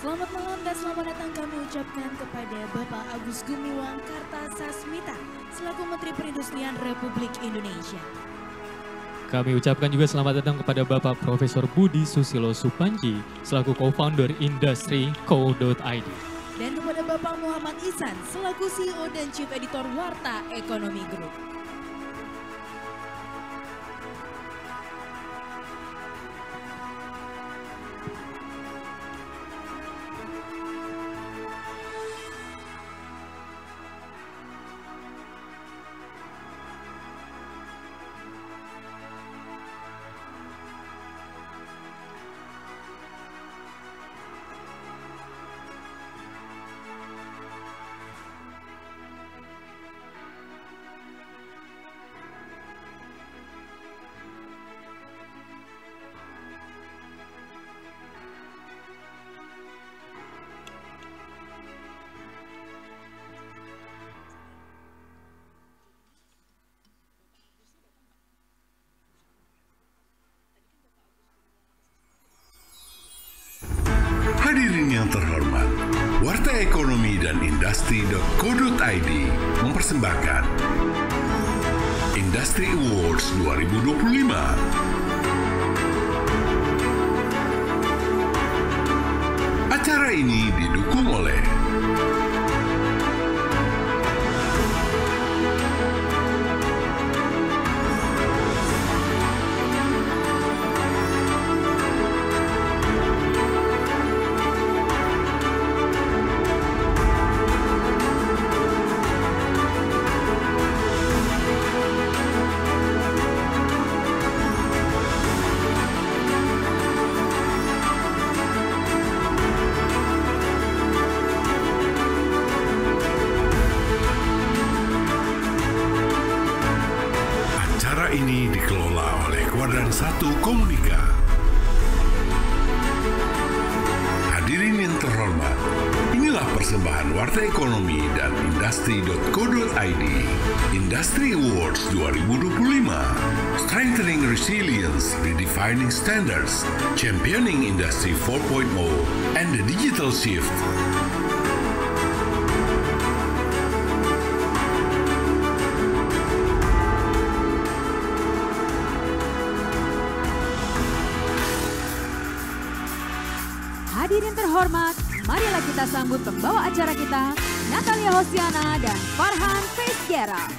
Selamat malam dan selamat datang kami ucapkan kepada Bapak Agus Gumiwang Kartasasmita selaku Menteri Perindustrian Republik Indonesia. Kami ucapkan juga selamat datang kepada Bapak Profesor Budi Susilo Supanji selaku co-founder Industri Co.id. Dan kepada Bapak Muhammad Ihsan selaku CEO dan Chief Editor Warta Ekonomi Group. Hadirin yang terhormat, Warta Ekonomi dan Industri.co.id mempersembahkan Industry Awards 2025. Acara ini didukung oleh ini dikelola oleh Kuadran 1 Komunika. Hadirin yang terhormat, inilah persembahan Warta Ekonomi dan Industri.co.id Industry Awards 2025. Strengthening Resilience, Redefining Standards, Championing Industry 4.0 and the Digital Shift. Hadirin terhormat, marilah kita sambut pembawa acara kita, Natalia Hosiana dan Farhan Fitzgerald.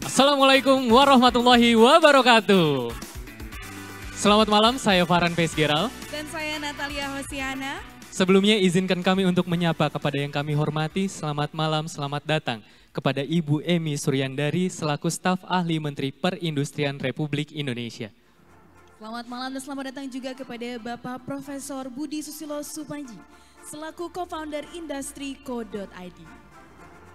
Assalamualaikum warahmatullahi wabarakatuh. Selamat malam, saya Farhan Fitzgerald. Dan saya Natalia Hosiana. Sebelumnya izinkan kami untuk menyapa kepada yang kami hormati. Selamat malam, selamat datang kepada Ibu Emi Suryandari selaku staf ahli Menteri Perindustrian Republik Indonesia. Selamat malam dan selamat datang juga kepada Bapak Profesor Budi Susilo Supanji selaku co-founder Industri Co.id.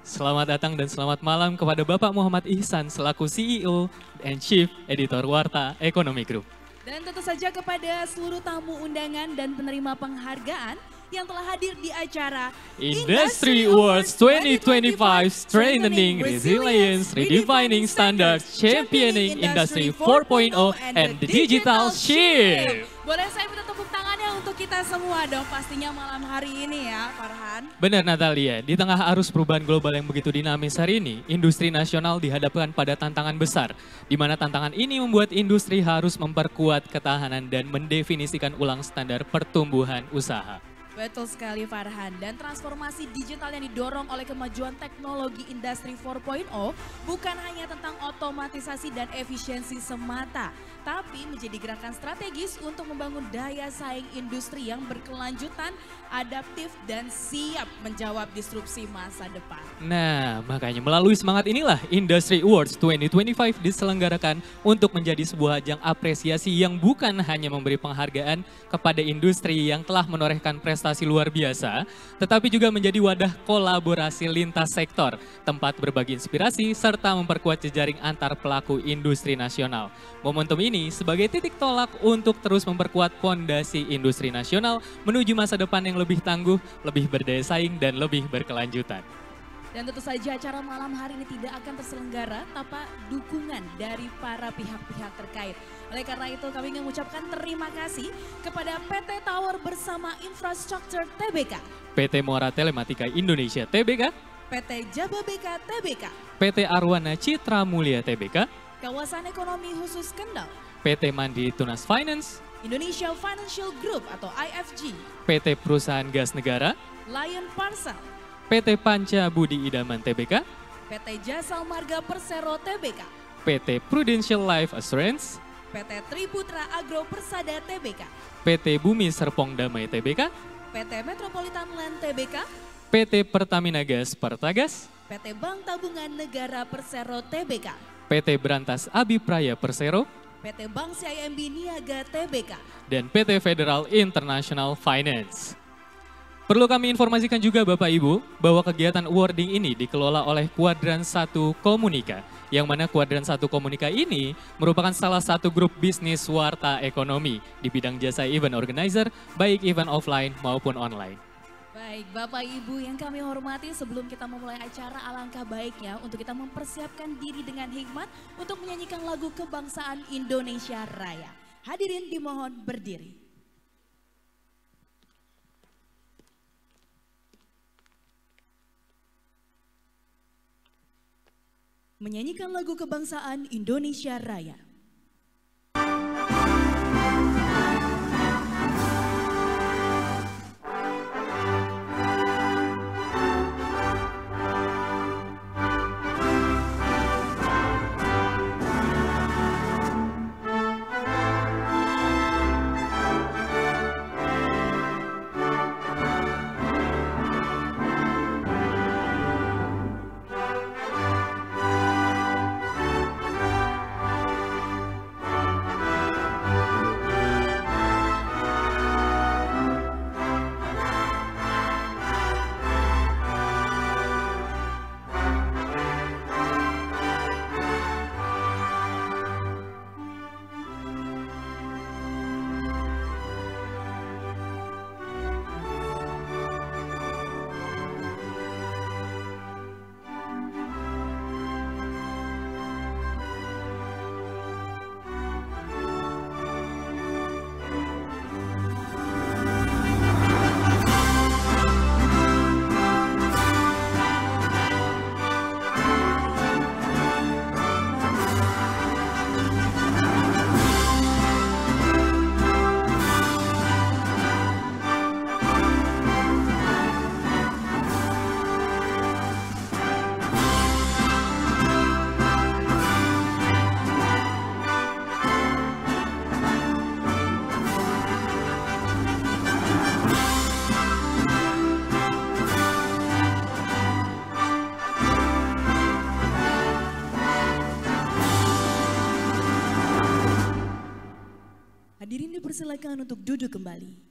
Selamat datang dan selamat malam kepada Bapak Muhammad Ihsan selaku CEO and Chief Editor Warta Ekonomi Group. Dan tentu saja kepada seluruh tamu undangan dan penerima penghargaan yang telah hadir di acara Industry Awards 2025 Strengthening Resilience, Redefining Standards, Championing Industry 4.0 and the Digital Shift. Boleh saya minta tepuk tangannya untuk kita semua dong pastinya malam hari ini ya Farhan. Benar Natalia, di tengah arus perubahan global yang begitu dinamis hari ini, industri nasional dihadapkan pada tantangan besar. Di mana tantangan ini membuat industri harus memperkuat ketahanan dan mendefinisikan ulang standar pertumbuhan usaha. Betul sekali Farhan, dan transformasi digital yang didorong oleh kemajuan teknologi industri 4.0 bukan hanya tentang otomatisasi dan efisiensi semata, tapi menjadi gerakan strategis untuk membangun daya saing industri yang berkelanjutan, adaptif dan siap menjawab disrupsi masa depan. Nah, makanya melalui semangat inilah Industry Awards 2025 diselenggarakan untuk menjadi sebuah ajang apresiasi yang bukan hanya memberi penghargaan kepada industri yang telah menorehkan prestasi luar biasa, tetapi juga menjadi wadah kolaborasi lintas sektor, tempat berbagi inspirasi, serta memperkuat jejaring antar pelaku industri nasional. Momentum ini sebagai titik tolak untuk terus memperkuat fondasi industri nasional menuju masa depan yang lebih tangguh, lebih berdaya saing, dan lebih berkelanjutan. Dan tentu saja acara malam hari ini tidak akan terselenggara tanpa dukungan dari para pihak-pihak terkait. Oleh karena itu kami ingin mengucapkan terima kasih kepada PT Tower bersama Infrastruktur Tbk, PT Muara Telematika Indonesia Tbk, PT Jababeka Tbk, PT Arwana Citra Mulia Tbk, Kawasan Ekonomi Khusus Kendal, PT Mandiri Tunas Finance, Indonesia Financial Group atau IFG, PT Perusahaan Gas Negara, Lion Parsel, PT Panca Budi Idaman Tbk, PT Jasa Marga Persero Tbk, PT Prudential Life Assurance, PT Triputra Agro Persada Tbk, PT Bumi Serpong Damai Tbk, PT Metropolitan Land Tbk, PT Pertamina Gas Pertagas, PT Bank Tabungan Negara Persero Tbk, PT Berantas Abipraya Persero, PT Bank CIMB Niaga Tbk, dan PT Federal International Finance. Perlu kami informasikan juga Bapak Ibu bahwa kegiatan awarding ini dikelola oleh Kuadran 1 Komunika, yang mana Kuadran 1 Komunika ini merupakan salah satu grup bisnis warta ekonomi di bidang jasa event organizer, baik event offline maupun online. Baik Bapak Ibu yang kami hormati, sebelum kita memulai acara alangkah baiknya untuk kita mempersiapkan diri dengan hikmat untuk menyanyikan lagu kebangsaan Indonesia Raya. Hadirin dimohon berdiri. Menyanyikan lagu kebangsaan Indonesia Raya. Hadirin dipersilakan untuk duduk kembali.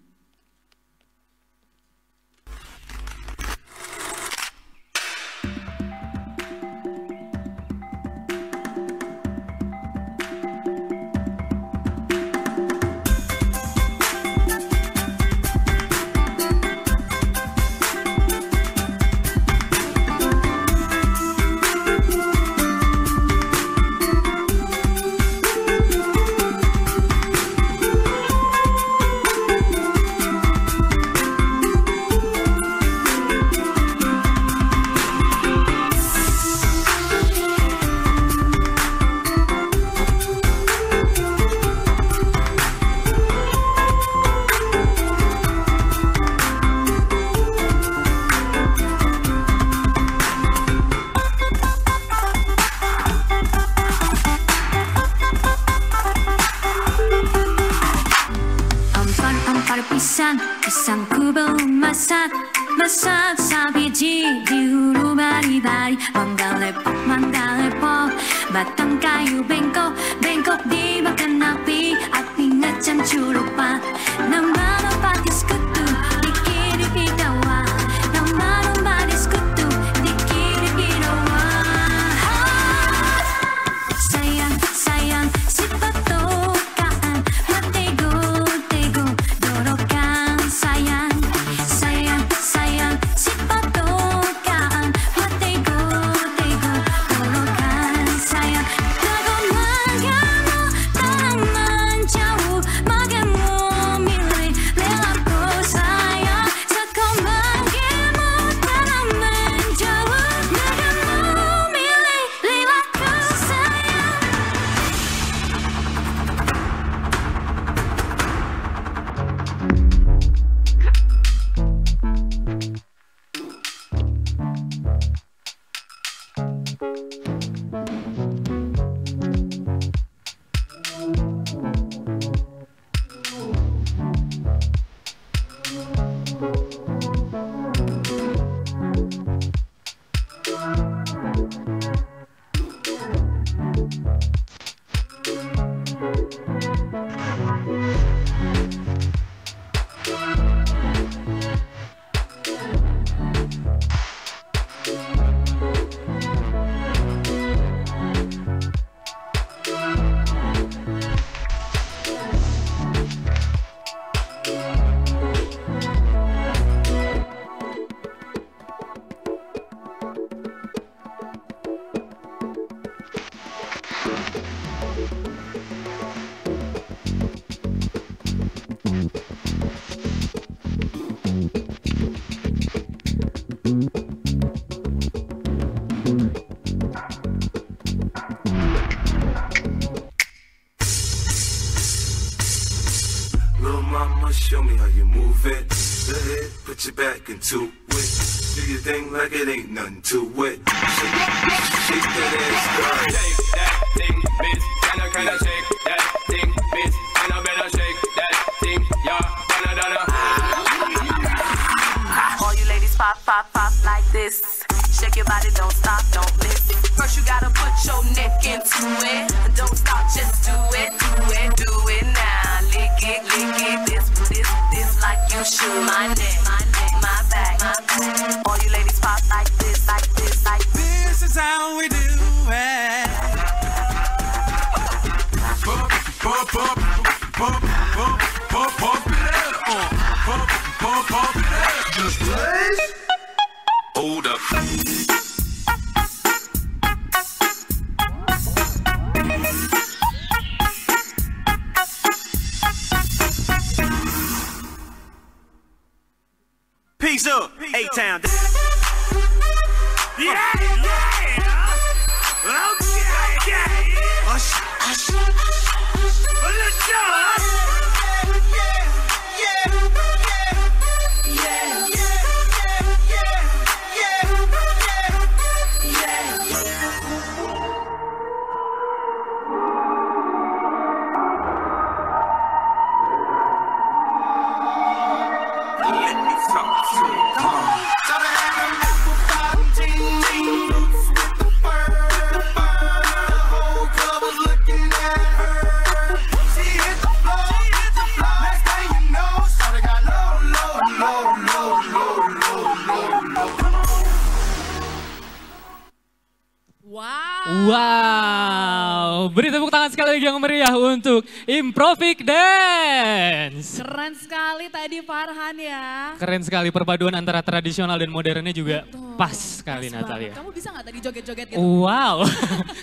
Pisang ku belum masak sa biji di hulu bari-bari. Mangga lepok, batang kayu bengkok dimakan api ngecam curupa. Nama patis kutu dikiri hidawa, nama badis kutu dikiri hidawa. Sayang si patokaan matego dorokan. Sayang si patokaan matego Show me how you move it. Go ahead, put your back into it. Do your thing like it ain't nothing to it. Shake that ass, girl. Shake that thing, bitch. Can I shake that thing, bitch? And I better shake that thing, yeah. All you ladies pop, pop, pop like this. Shake your body, don't stop, don't miss. First you gotta put your neck into it. Don't stop, just do it, do it, do it now. Lick it, this like you should. My neck, my back, my back. All you ladies pop like this, like this, like this. This is how we do it. Pop, pop, pop, pop, pop, pop, pop it up. Pop, pop, pop it up. Just please. Hold up. Peace up, A-Town. Yeah, yeah. Okay, yeah. Let's Wow, beri tepuk tangan sekali lagi yang meriah untuk Improvic Dance. Keren sekali tadi Farhan ya. Keren sekali perpaduan antara tradisional dan modernnya juga pas sekali Pas Natalia. banget. Kamu bisa nggak tadi joget-joget gitu? Wow,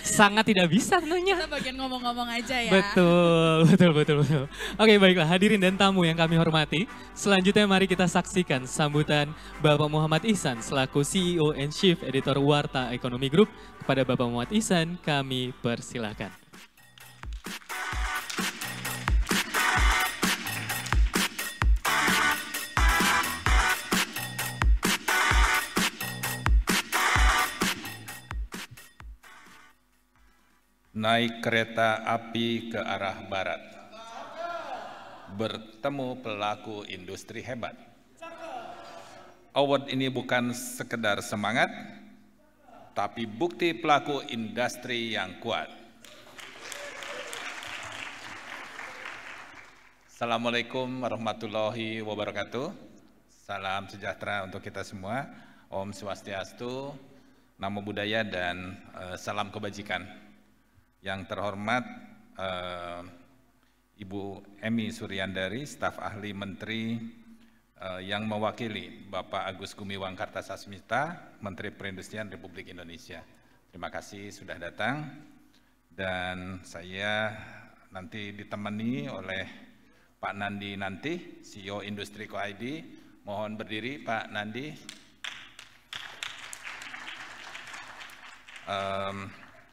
sangat tidak bisa tentunya. Kita bagian ngomong-ngomong aja ya. Betul. Oke, baiklah hadirin dan tamu yang kami hormati. Selanjutnya mari kita saksikan sambutan Bapak Muhammad Ihsan selaku CEO and Chief Editor Warta Ekonomi Group. Kepada Bapak Muhammad Ihsan kami persilahkan. Naik kereta api ke arah barat, bertemu pelaku industri hebat. Award ini bukan sekedar semangat, tapi bukti pelaku industri yang kuat. Assalamualaikum warahmatullahi wabarakatuh. Salam sejahtera untuk kita semua. Om Swastiastu, Namo Buddhaya, dan salam kebajikan. Yang terhormat Ibu Emi Suryandari, staf ahli menteri yang mewakili Bapak Agus Gumiwang Kartasasmita, Menteri Perindustrian Republik Indonesia. Terima kasih sudah datang, dan saya nanti ditemani oleh Pak Nandi nanti, CEO Industri Co ID. Mohon berdiri Pak Nandi.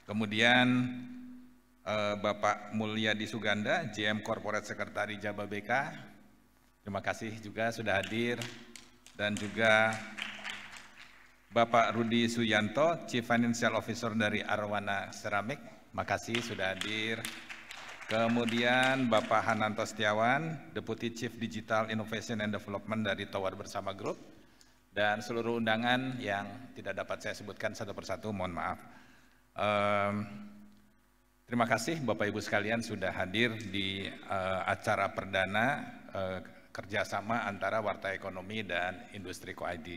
Kemudian Bapak Mulyadi Suganda, GM Corporate Secretary Jababeka. Terima kasih juga sudah hadir. Dan juga Bapak Rudi Suyanto, Chief Financial Officer dari Arwana Ceramic. Makasih sudah hadir. Kemudian Bapak Hananto Setiawan, Deputy Chief Digital Innovation and Development dari Tower Bersama Group. dan seluruh undangan yang tidak dapat saya sebutkan satu persatu, mohon maaf. Terima kasih Bapak Ibu sekalian sudah hadir di acara perdana kerjasama antara Warta Ekonomi dan Industri Co-ID.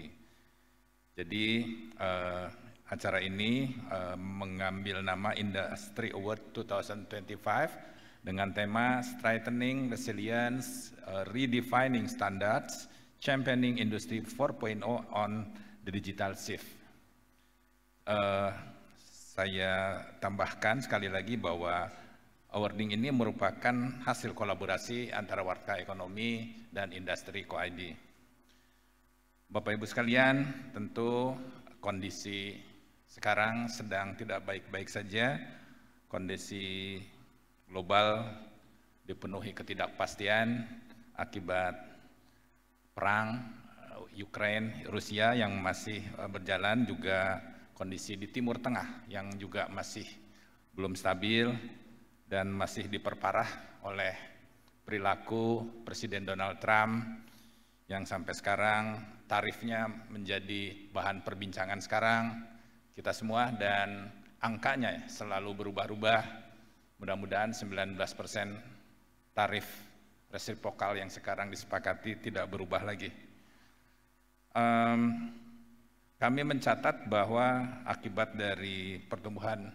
Jadi acara ini mengambil nama Industry Award 2025 dengan tema Strengthening Resilience, Redefining Standards, Championing Industry 4.0 on the Digital Shift. Saya tambahkan sekali lagi bahwa awarding ini merupakan hasil kolaborasi antara Warta Ekonomi dan Industri Co-ID. Bapak Ibu sekalian, tentu kondisi sekarang sedang tidak baik-baik saja. Kondisi global dipenuhi ketidakpastian akibat perang Ukraina, Rusia yang masih berjalan, juga kondisi di Timur Tengah yang juga masih belum stabil dan masih diperparah oleh perilaku Presiden Donald Trump yang sampai sekarang tarifnya menjadi bahan perbincangan sekarang kita semua, dan angkanya selalu berubah-ubah. Mudah-mudahan 19% tarif resiprokal yang sekarang disepakati tidak berubah lagi. Kami mencatat bahwa akibat dari pertumbuhan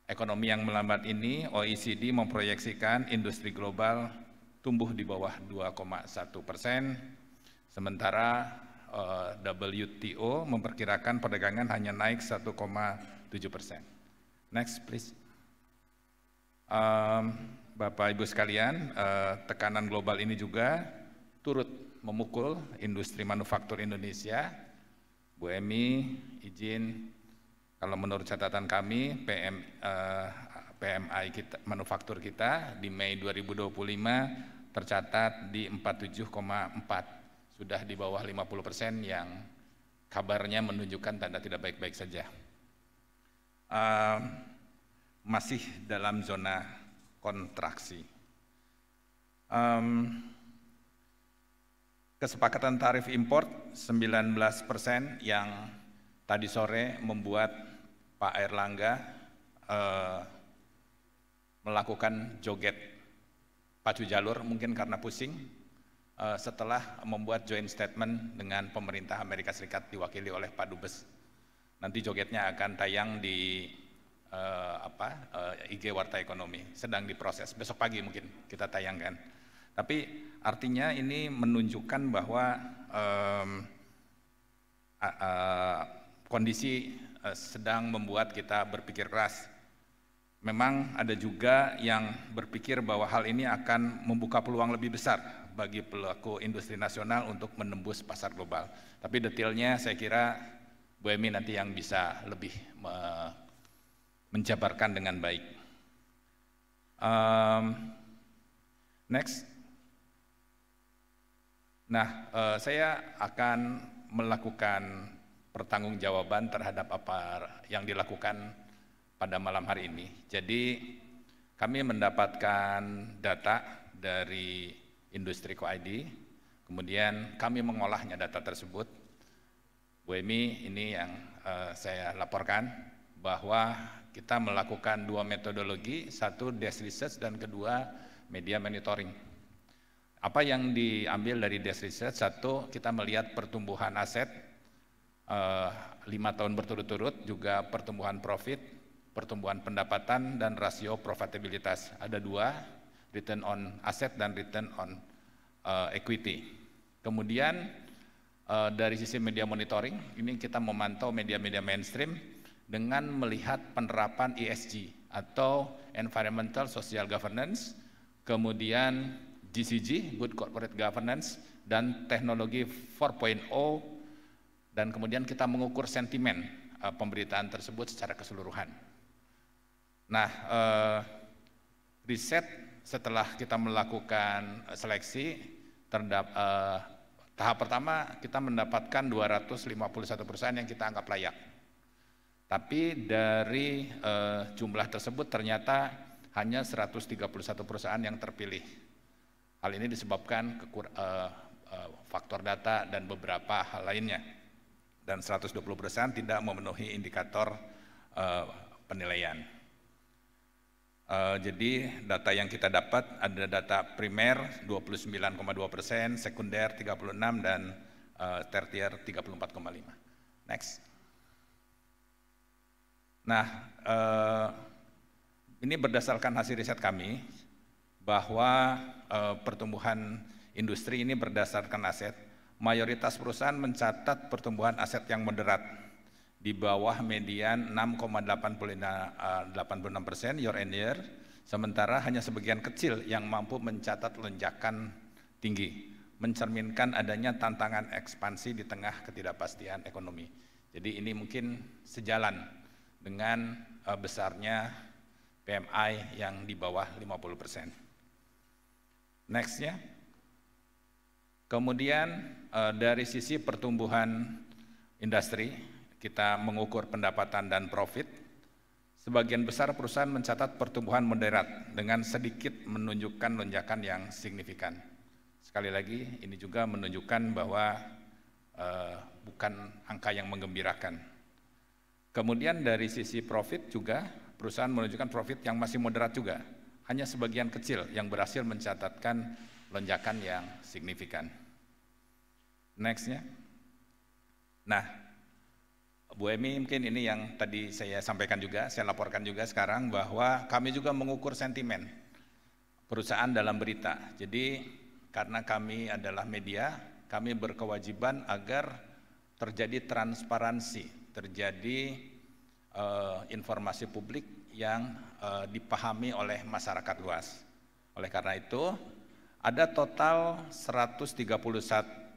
ekonomi yang melambat ini, OECD memproyeksikan industri global tumbuh di bawah 2,1%, sementara WTO memperkirakan perdagangan hanya naik 1,7%. Next, please. Bapak Ibu sekalian, tekanan global ini juga turut memukul industri manufaktur Indonesia. Bu Emi, izin, kalau menurut catatan kami, PMI kita, manufaktur kita di Mei 2025 tercatat di 47,4, sudah di bawah 50% yang kabarnya menunjukkan tanda tidak baik-baik saja. Masih dalam zona kontraksi. Kesepakatan tarif import 19% yang tadi sore membuat Pak Airlangga melakukan joget pacu jalur, mungkin karena pusing, setelah membuat joint statement dengan pemerintah Amerika Serikat diwakili oleh Pak Dubes. Nanti jogetnya akan tayang di IG Warta Ekonomi, sedang diproses, besok pagi mungkin kita tayangkan. Tapi artinya ini menunjukkan bahwa kondisi sedang membuat kita berpikir keras. Memang ada juga yang berpikir bahwa hal ini akan membuka peluang lebih besar bagi pelaku industri nasional untuk menembus pasar global. Tapi detailnya saya kira Bu Emi nanti yang bisa lebih menjabarkan dengan baik. Next. Nah, saya akan melakukan pertanggungjawaban terhadap apa yang dilakukan pada malam hari ini. Jadi kami mendapatkan data dari Industri Co-ID, kemudian kami mengolahnya data tersebut. Bu Emi, ini yang saya laporkan bahwa kita melakukan dua metodologi, satu desk research dan kedua media monitoring. Apa yang diambil dari desk research? Satu, kita melihat pertumbuhan aset 5 tahun berturut-turut, juga pertumbuhan profit, pertumbuhan pendapatan, dan rasio profitabilitas. Ada dua, return on asset dan return on equity. Kemudian dari sisi media monitoring, ini kita memantau media-media mainstream dengan melihat penerapan ESG atau Environmental Social Governance, kemudian GCG, Good Corporate Governance, dan teknologi 4.0, dan kemudian kita mengukur sentimen pemberitaan tersebut secara keseluruhan. Nah, riset setelah kita melakukan seleksi, tahap pertama kita mendapatkan 251 perusahaan yang kita anggap layak. Tapi dari jumlah tersebut ternyata hanya 131 perusahaan yang terpilih. Hal ini disebabkan faktor data dan beberapa hal lainnya. Dan 120% tidak memenuhi indikator penilaian. Jadi data yang kita dapat ada data primer 29,2%, sekunder 36% dan tertier 34,5%. Next. Nah, ini berdasarkan hasil riset kami bahwa pertumbuhan industri ini berdasarkan aset. Mayoritas perusahaan mencatat pertumbuhan aset yang moderat di bawah median 6,86% year on year, sementara hanya sebagian kecil yang mampu mencatat lonjakan tinggi, mencerminkan adanya tantangan ekspansi di tengah ketidakpastian ekonomi. Jadi ini mungkin sejalan dengan besarnya PMI yang di bawah 50%. Next-nya. Kemudian dari sisi pertumbuhan industri, kita mengukur pendapatan dan profit. Sebagian besar perusahaan mencatat pertumbuhan moderat dengan sedikit menunjukkan lonjakan yang signifikan. Sekali lagi, ini juga menunjukkan bahwa bukan angka yang menggembirakan. Kemudian dari sisi profit juga, perusahaan menunjukkan profit yang masih moderat juga. Hanya sebagian kecil yang berhasil mencatatkan lonjakan yang signifikan. Next-nya. Nah, Bu Emi, mungkin ini yang tadi saya sampaikan juga, saya laporkan juga sekarang bahwa kami juga mengukur sentimen perusahaan dalam berita. Jadi karena kami adalah media, kami berkewajiban agar terjadi transparansi, terjadi informasi publik yang dipahami oleh masyarakat luas. Oleh karena itu, ada total 131.556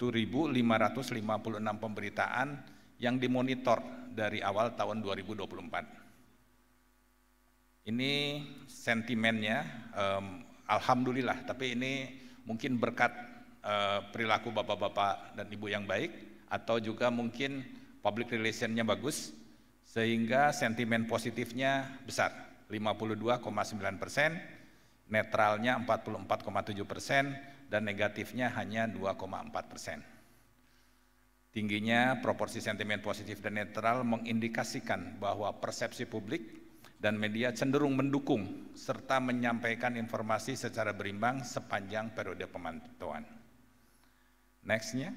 pemberitaan yang dimonitor dari awal tahun 2024. Ini sentimennya, alhamdulillah, tapi ini mungkin berkat perilaku bapak-bapak dan ibu yang baik, atau juga mungkin public relationnya bagus, sehingga sentimen positifnya besar, 52,9%, netralnya 44,7%, dan negatifnya hanya 2,4%. Tingginya proporsi sentimen positif dan netral mengindikasikan bahwa persepsi publik dan media cenderung mendukung serta menyampaikan informasi secara berimbang sepanjang periode pemantauan. Next-nya.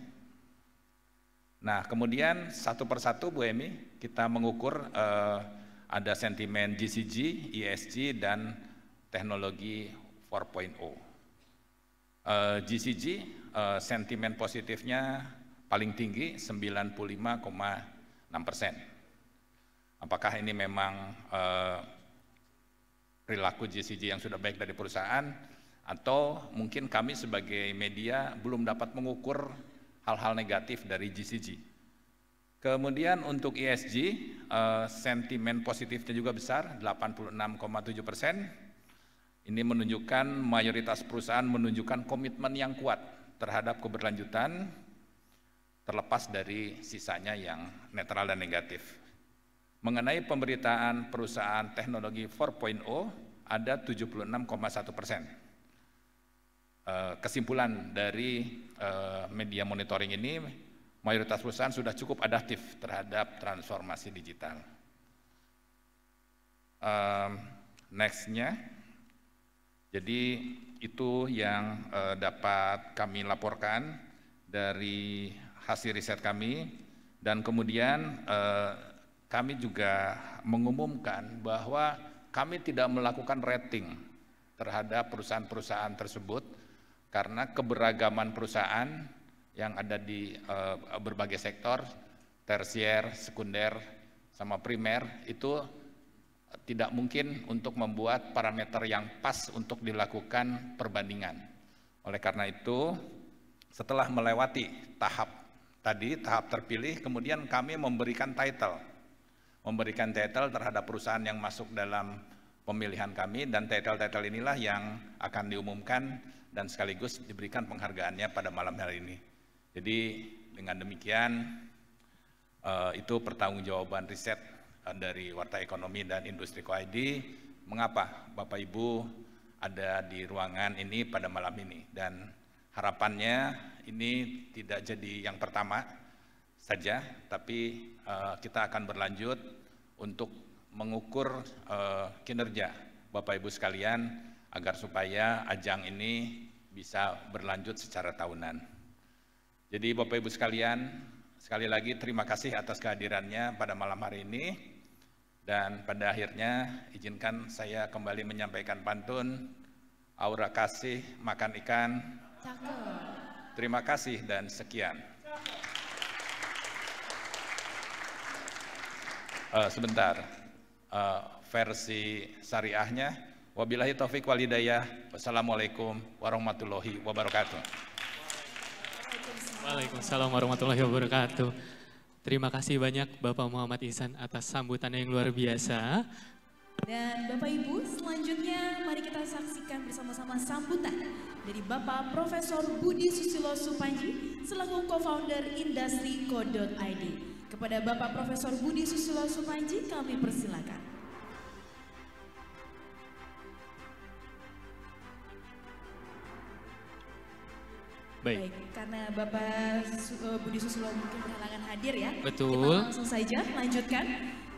Nah, kemudian satu persatu Bu Emi, kita mengukur ada sentimen GCG, ESG, dan teknologi 4.0. GCG, sentimen positifnya paling tinggi 95,6%. Apakah ini memang perilaku GCG yang sudah baik dari perusahaan, atau mungkin kami sebagai media belum dapat mengukur hal-hal negatif dari GCG. Kemudian untuk ESG, sentimen positifnya juga besar, 86,7%. Ini menunjukkan mayoritas perusahaan menunjukkan komitmen yang kuat terhadap keberlanjutan, terlepas dari sisanya yang netral dan negatif. Mengenai pemberitaan perusahaan teknologi 4.0, ada 76,1%. Kesimpulan dari media monitoring ini, mayoritas perusahaan sudah cukup adaptif terhadap transformasi digital. Next-nya, jadi itu yang dapat kami laporkan dari hasil riset kami, dan kemudian kami juga mengumumkan bahwa kami tidak melakukan rating terhadap perusahaan-perusahaan tersebut karena keberagaman perusahaan yang ada di berbagai sektor, tersier, sekunder, sama primer, itu tidak mungkin untuk membuat parameter yang pas untuk dilakukan perbandingan. Oleh karena itu, setelah melewati tahap terpilih, kemudian kami memberikan title terhadap perusahaan yang masuk dalam pemilihan kami, dan title inilah yang akan diumumkan dan sekaligus diberikan penghargaannya pada malam hari ini. Jadi dengan demikian itu pertanggungjawaban riset dari Warta Ekonomi dan Industri Co.id. Mengapa Bapak Ibu ada di ruangan ini pada malam ini, dan Harapannya ini tidak jadi yang pertama saja, tapi kita akan berlanjut untuk mengukur kinerja Bapak Ibu sekalian agar supaya ajang ini bisa berlanjut secara tahunan. Jadi Bapak Ibu sekalian, sekali lagi terima kasih atas kehadirannya pada malam hari ini, dan pada akhirnya izinkan saya kembali menyampaikan pantun, aura kasih makan ikan. Terima kasih dan sekian. Sebentar, versi syariahnya, wabillahi taufik walhidayah, wassalamualaikum warahmatullahi wabarakatuh. Waalaikumsalam warahmatullahi wabarakatuh. Terima kasih banyak Bapak Muhammad Ihsan atas sambutannya yang luar biasa. Dan Bapak Ibu, selanjutnya mari kita saksikan bersama-sama sambutan dari Bapak Profesor Budi Susilo Supanji selaku co-founder Industri.id. Kepada Bapak Profesor Budi Susilo Supanji kami persilakan. Baik, karena Bapak Budi Susilo mungkin berhalangan hadir ya. Betul. Kita langsung saja lanjutkan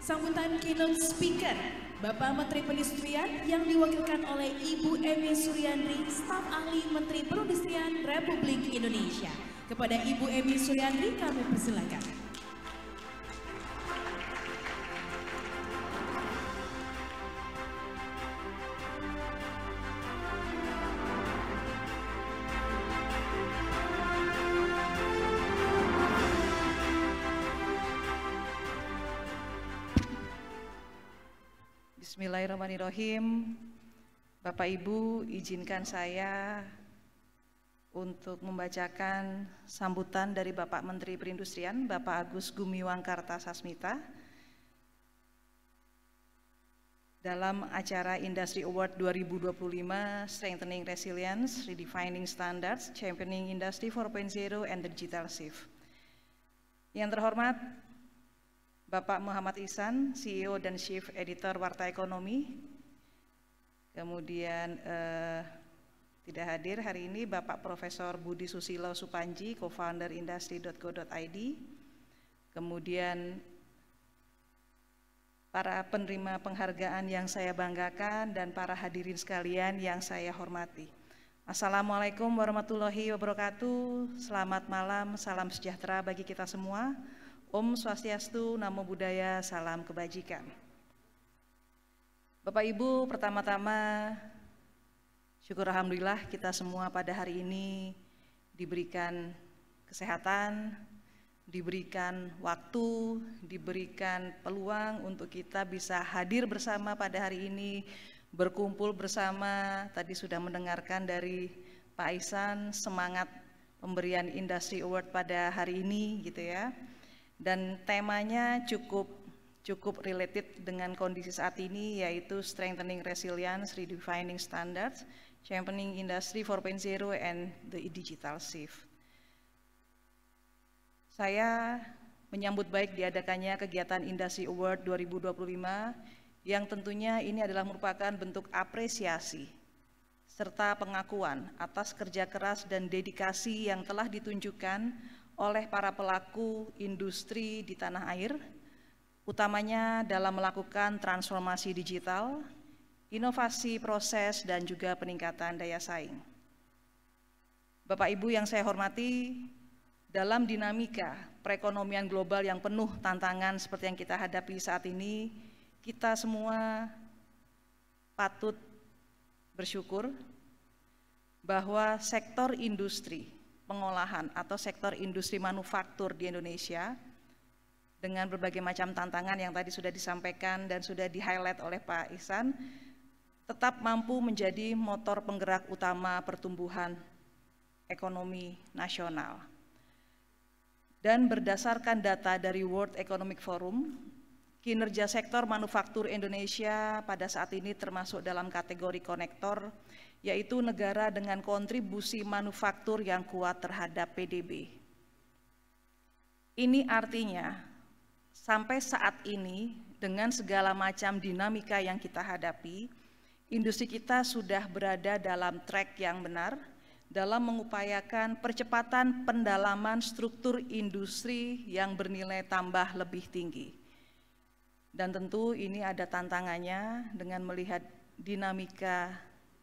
sambutan keynote speaker Bapak Menteri Perindustrian yang diwakilkan oleh Ibu Emi Suryandri, staf ahli Menteri Perindustrian Republik Indonesia. Kepada Ibu Emi Suryandri kami persilakan. Bismillahirrahmanirrahim. Bapak Ibu, izinkan saya untuk membacakan sambutan dari Bapak Menteri Perindustrian, Bapak Agus Gumiwang Kartasasmita, dalam acara Industry Award 2025 Strengthening Resilience, Redefining Standards, Championing Industry 4.0 and the Digital Shift. Yang terhormat Bapak Muhammad Ihsan, CEO dan Chief Editor Warta Ekonomi. Kemudian tidak hadir hari ini Bapak Profesor Budi Susilo Supanji, Co-founder Industri.co.id. Kemudian para penerima penghargaan yang saya banggakan dan para hadirin sekalian yang saya hormati. Assalamualaikum warahmatullahi wabarakatuh. Selamat malam, salam sejahtera bagi kita semua. Om Swastiastu, Namo Buddhaya, salam kebajikan. Bapak Ibu, pertama-tama syukur alhamdulillah kita semua pada hari ini diberikan kesehatan, diberikan waktu, diberikan peluang untuk kita bisa hadir bersama pada hari ini, berkumpul bersama. Tadi sudah mendengarkan dari Pak Ihsan semangat pemberian Industry Award pada hari ini gitu ya. Dan temanya cukup related dengan kondisi saat ini, yaitu Strengthening Resilience, Redefining Standards, Championing Industry 4.0 and the Digital Shift. Saya menyambut baik diadakannya kegiatan Industry Award 2025 yang tentunya ini adalah merupakan bentuk apresiasi serta pengakuan atas kerja keras dan dedikasi yang telah ditunjukkan oleh para pelaku industri di tanah air, utamanya dalam melakukan transformasi digital, inovasi proses, dan juga peningkatan daya saing. Bapak Ibu yang saya hormati, dalam dinamika perekonomian global yang penuh tantangan seperti yang kita hadapi saat ini, kita semua patut bersyukur bahwa sektor industri pengolahan atau sektor industri manufaktur di Indonesia dengan berbagai macam tantangan yang tadi sudah disampaikan dan sudah di-highlight oleh Pak Ihsan, tetap mampu menjadi motor penggerak utama pertumbuhan ekonomi nasional. Dan berdasarkan data dari World Economic Forum, kinerja sektor manufaktur Indonesia pada saat ini termasuk dalam kategori konektor, yaitu negara dengan kontribusi manufaktur yang kuat terhadap PDB. Ini artinya sampai saat ini dengan segala macam dinamika yang kita hadapi, industri kita sudah berada dalam track yang benar dalam mengupayakan percepatan pendalaman struktur industri yang bernilai tambah lebih tinggi. Dan tentu ini ada tantangannya dengan melihat dinamika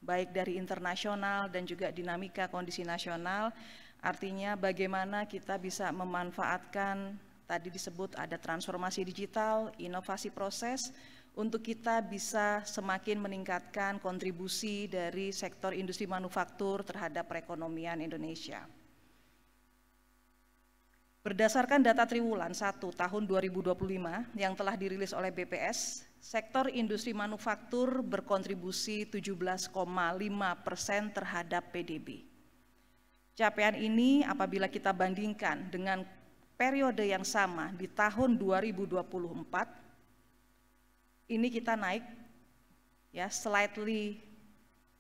baik dari internasional dan juga dinamika kondisi nasional, artinya bagaimana kita bisa memanfaatkan, tadi disebut ada transformasi digital, inovasi proses, untuk kita bisa semakin meningkatkan kontribusi dari sektor industri manufaktur terhadap perekonomian Indonesia. Berdasarkan data triwulan 1 tahun 2025 yang telah dirilis oleh BPS, sektor industri manufaktur berkontribusi 17,5% terhadap PDB. Capaian ini apabila kita bandingkan dengan periode yang sama di tahun 2024, ini kita naik ya, slightly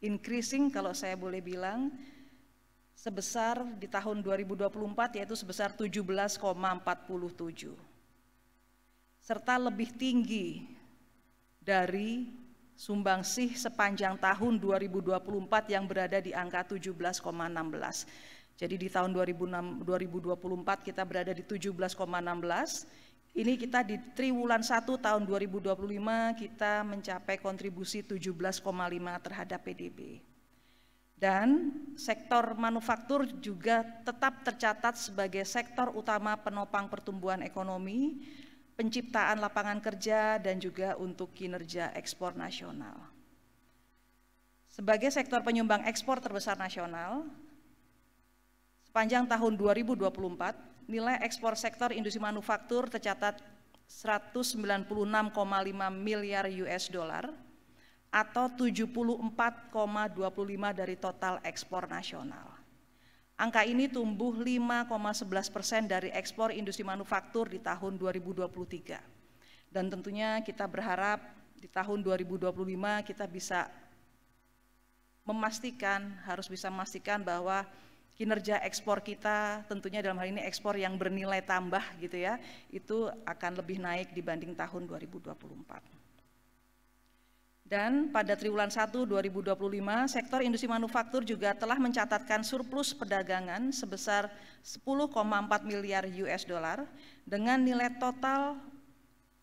increasing kalau saya boleh bilang, sebesar di tahun 2024 yaitu sebesar 17,47, serta lebih tinggi dari sumbangsih sepanjang tahun 2024 yang berada di angka 17,16. Jadi di tahun 2024 kita berada di 17,16. Ini kita di triwulan 1 tahun 2025 kita mencapai kontribusi 17,5 terhadap PDB. Dan sektor manufaktur juga tetap tercatat sebagai sektor utama penopang pertumbuhan ekonomi, penciptaan lapangan kerja, dan juga untuk kinerja ekspor nasional. Sebagai sektor penyumbang ekspor terbesar nasional, sepanjang tahun 2024, nilai ekspor sektor industri manufaktur tercatat 196,5 miliar US dollar atau 74,25 dari total ekspor nasional. Angka ini tumbuh 5,11% dari ekspor industri manufaktur di tahun 2023. Dan tentunya kita berharap di tahun 2025 kita bisa harus bisa memastikan bahwa kinerja ekspor kita, tentunya dalam hal ini ekspor yang bernilai tambah gitu ya, itu akan lebih naik dibanding tahun 2024. Dan pada triwulan 1 2025, sektor industri manufaktur juga telah mencatatkan surplus perdagangan sebesar 10,4 miliar US dollar dengan nilai total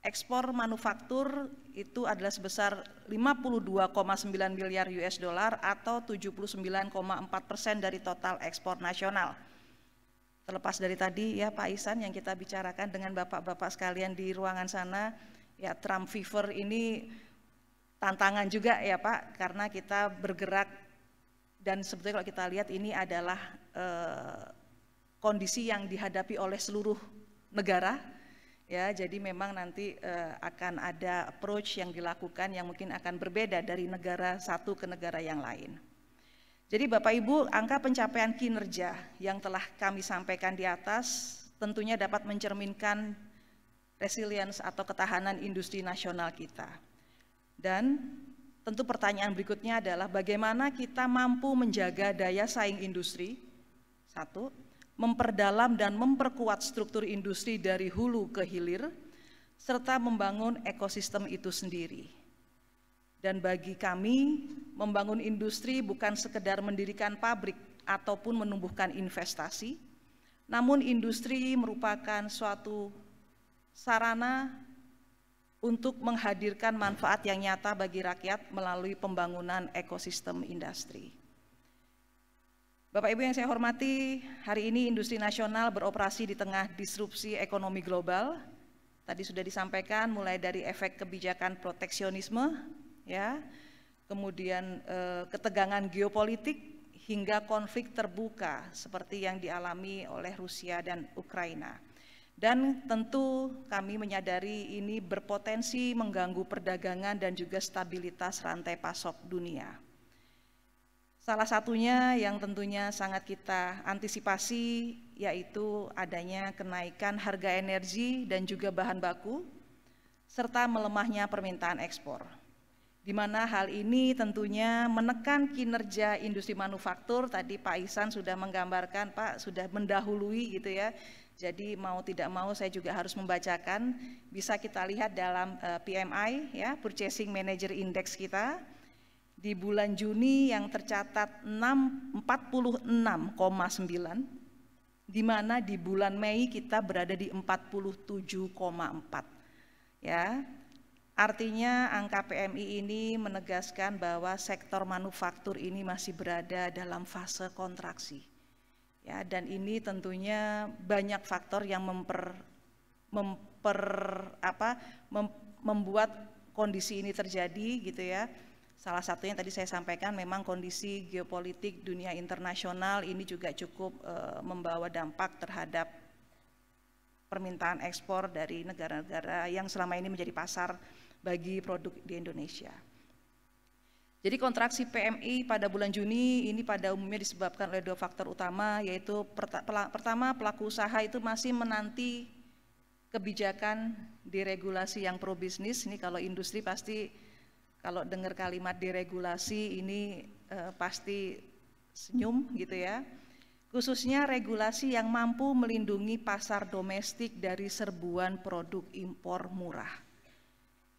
ekspor manufaktur itu adalah sebesar 52,9 miliar US dollar atau 79,4% dari total ekspor nasional. Terlepas dari tadi ya Pak Ihsan yang kita bicarakan dengan bapak-bapak sekalian di ruangan sana, ya Trump fever ini tantangan juga ya Pak, karena kita bergerak dan sebetulnya kalau kita lihat ini adalah kondisi yang dihadapi oleh seluruh negara. Ya, jadi memang nanti akan ada approach yang dilakukan yang mungkin akan berbeda dari negara satu ke negara yang lain. Jadi Bapak Ibu, angka pencapaian kinerja yang telah kami sampaikan di atas tentunya dapat mencerminkan resilience atau ketahanan industri nasional kita. Dan tentu pertanyaan berikutnya adalah bagaimana kita mampu menjaga daya saing industri, satu, memperdalam dan memperkuat struktur industri dari hulu ke hilir, serta membangun ekosistem itu sendiri. Dan bagi kami, membangun industri bukan sekedar mendirikan pabrik ataupun menumbuhkan investasi, namun industri merupakan suatu sarana untuk menghadirkan manfaat yang nyata bagi rakyat melalui pembangunan ekosistem industri. Bapak Ibu yang saya hormati, hari ini industri nasional beroperasi di tengah disrupsi ekonomi global. Tadi sudah disampaikan mulai dari efek kebijakan proteksionisme, ya, kemudian ketegangan geopolitik hingga konflik terbuka seperti yang dialami oleh Rusia dan Ukraina. Dan tentu kami menyadari ini berpotensi mengganggu perdagangan dan juga stabilitas rantai pasok dunia. Salah satunya yang tentunya sangat kita antisipasi yaitu adanya kenaikan harga energi dan juga bahan baku serta melemahnya permintaan ekspor. Di mana hal ini tentunya menekan kinerja industri manufaktur. Tadi Pak Ihsan sudah menggambarkan, Pak sudah mendahului gitu ya. Jadi mau tidak mau saya juga harus membacakan. Bisa kita lihat dalam PMI ya, Purchasing Manager Index kita. Di bulan Juni yang tercatat 46,9, di mana di bulan Mei kita berada di 47,4. Ya, artinya angka PMI ini menegaskan bahwa sektor manufaktur ini masih berada dalam fase kontraksi. Ya, dan ini tentunya banyak faktor yang membuat kondisi ini terjadi gitu ya. Salah satunya tadi saya sampaikan memang kondisi geopolitik dunia internasional ini juga cukup membawa dampak terhadap permintaan ekspor dari negara-negara yang selama ini menjadi pasar bagi produk di Indonesia. Jadi kontraksi PMI pada bulan Juni ini pada umumnya disebabkan oleh dua faktor utama, yaitu pertama pelaku usaha itu masih menanti kebijakan deregulasi yang pro bisnis. Ini kalau industri pasti kalau dengar kalimat deregulasi ini pasti senyum gitu ya. Khususnya regulasi yang mampu melindungi pasar domestik dari serbuan produk impor murah.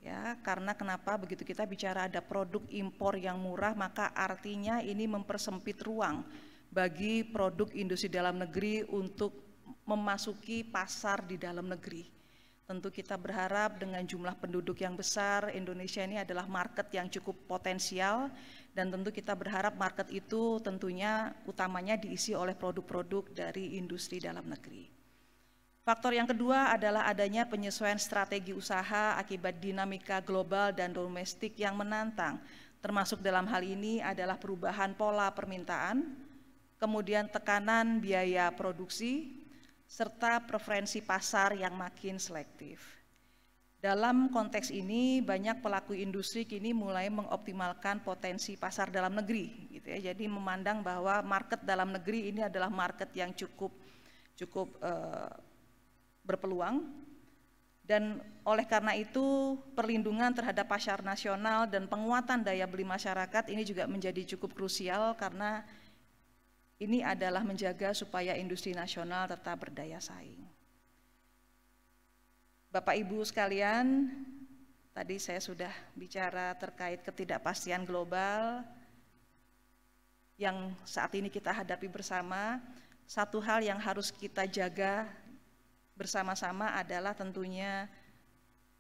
Ya, karena kenapa begitu kita bicara ada produk impor yang murah, maka artinya ini mempersempit ruang bagi produk industri dalam negeri untuk memasuki pasar di dalam negeri. Tentu kita berharap dengan jumlah penduduk yang besar, Indonesia ini adalah market yang cukup potensial, dan tentu kita berharap market itu tentunya utamanya diisi oleh produk-produk dari industri dalam negeri. Faktor yang kedua adalah adanya penyesuaian strategi usaha akibat dinamika global dan domestik yang menantang, termasuk dalam hal ini adalah perubahan pola permintaan, kemudian tekanan biaya produksi, serta preferensi pasar yang makin selektif. Dalam konteks ini banyak pelaku industri kini mulai mengoptimalkan potensi pasar dalam negeri gitu ya. Jadi memandang bahwa market dalam negeri ini adalah market yang cukup berpeluang, dan oleh karena itu perlindungan terhadap pasar nasional dan penguatan daya beli masyarakat ini juga menjadi cukup krusial, karena ini adalah menjaga supaya industri nasional tetap berdaya saing. Bapak Ibu sekalian, tadi saya sudah bicara terkait ketidakpastian global yang saat ini kita hadapi bersama. Satu hal yang harus kita jaga bersama-sama adalah tentunya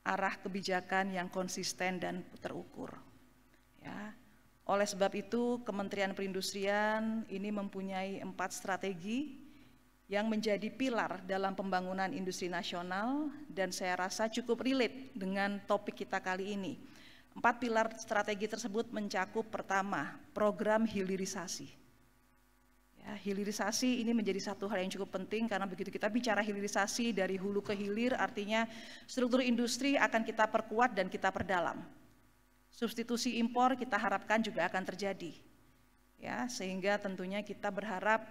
arah kebijakan yang konsisten dan terukur. Ya. Oleh sebab itu, Kementerian Perindustrian ini mempunyai 4 strategi yang menjadi pilar dalam pembangunan industri nasional, dan saya rasa cukup relate dengan topik kita kali ini. 4 pilar strategi tersebut mencakup pertama, program hilirisasi. Ya, hilirisasi ini menjadi satu hal yang cukup penting, karena begitu kita bicara hilirisasi dari hulu ke hilir, artinya struktur industri akan kita perkuat dan kita perdalam. Substitusi impor kita harapkan juga akan terjadi, ya, sehingga tentunya kita berharap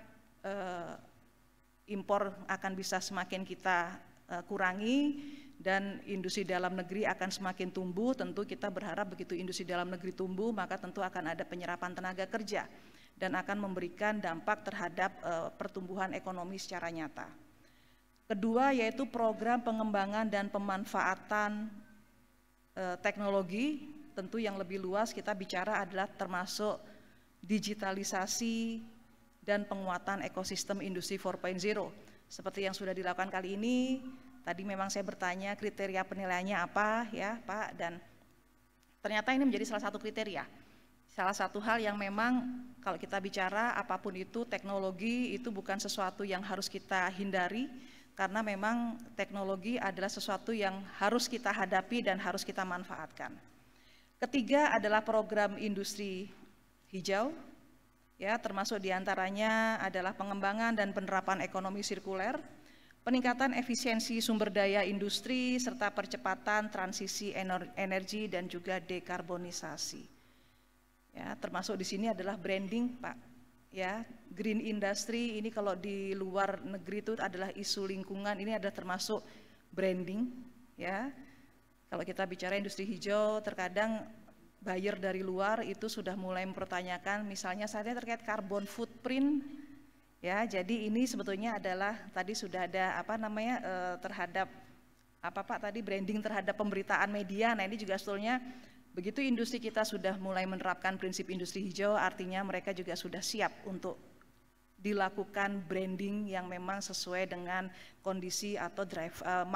impor akan bisa semakin kita kurangi dan industri dalam negeri akan semakin tumbuh. Tentu kita berharap begitu industri dalam negeri tumbuh, maka tentu akan ada penyerapan tenaga kerja dan akan memberikan dampak terhadap pertumbuhan ekonomi secara nyata. Kedua yaitu program pengembangan dan pemanfaatan teknologi. Tentu yang lebih luas kita bicara adalah termasuk digitalisasi dan penguatan ekosistem industri 4.0. Seperti yang sudah dilakukan kali ini, tadi memang saya bertanya kriteria penilaiannya apa ya Pak, dan ternyata ini menjadi salah satu kriteria. Salah satu hal yang memang kalau kita bicara apapun itu, teknologi itu bukan sesuatu yang harus kita hindari, karena memang teknologi adalah sesuatu yang harus kita hadapi dan harus kita manfaatkan. Ketiga adalah program industri hijau, ya, termasuk diantaranya adalah pengembangan dan penerapan ekonomi sirkuler, peningkatan efisiensi sumber daya industri, serta percepatan transisi energi dan juga dekarbonisasi. Ya, termasuk di sini adalah branding, Pak. Ya, green industry ini kalau di luar negeri itu adalah isu lingkungan, ini adalah termasuk branding, ya. Kalau kita bicara industri hijau, terkadang buyer dari luar itu sudah mulai mempertanyakan, misalnya saja terkait carbon footprint, ya. Jadi ini sebetulnya adalah tadi sudah ada terhadap apa Pak tadi branding terhadap pemberitaan media. Nah ini juga sebetulnya Begitu industri kita sudah mulai menerapkan prinsip industri hijau, artinya mereka juga sudah siap untuk dilakukan branding yang memang sesuai dengan kondisi atau driven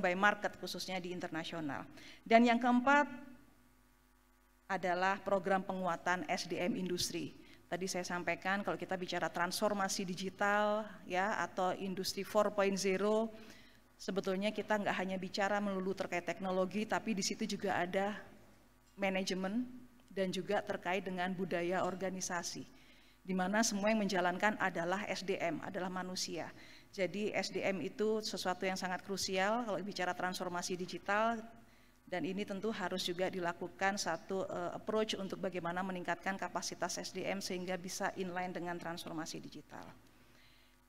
by market khususnya di internasional. Dan yang keempat adalah program penguatan SDM industri. Tadi saya sampaikan kalau kita bicara transformasi digital ya atau industri 4.0, sebetulnya kita nggak hanya bicara melulu terkait teknologi, tapi di situ juga ada manajemen dan juga terkait dengan budaya organisasi, di mana semua yang menjalankan adalah SDM, adalah manusia. Jadi SDM itu sesuatu yang sangat krusial kalau bicara transformasi digital, dan ini tentu harus juga dilakukan satu approach untuk bagaimana meningkatkan kapasitas SDM sehingga bisa inline dengan transformasi digital.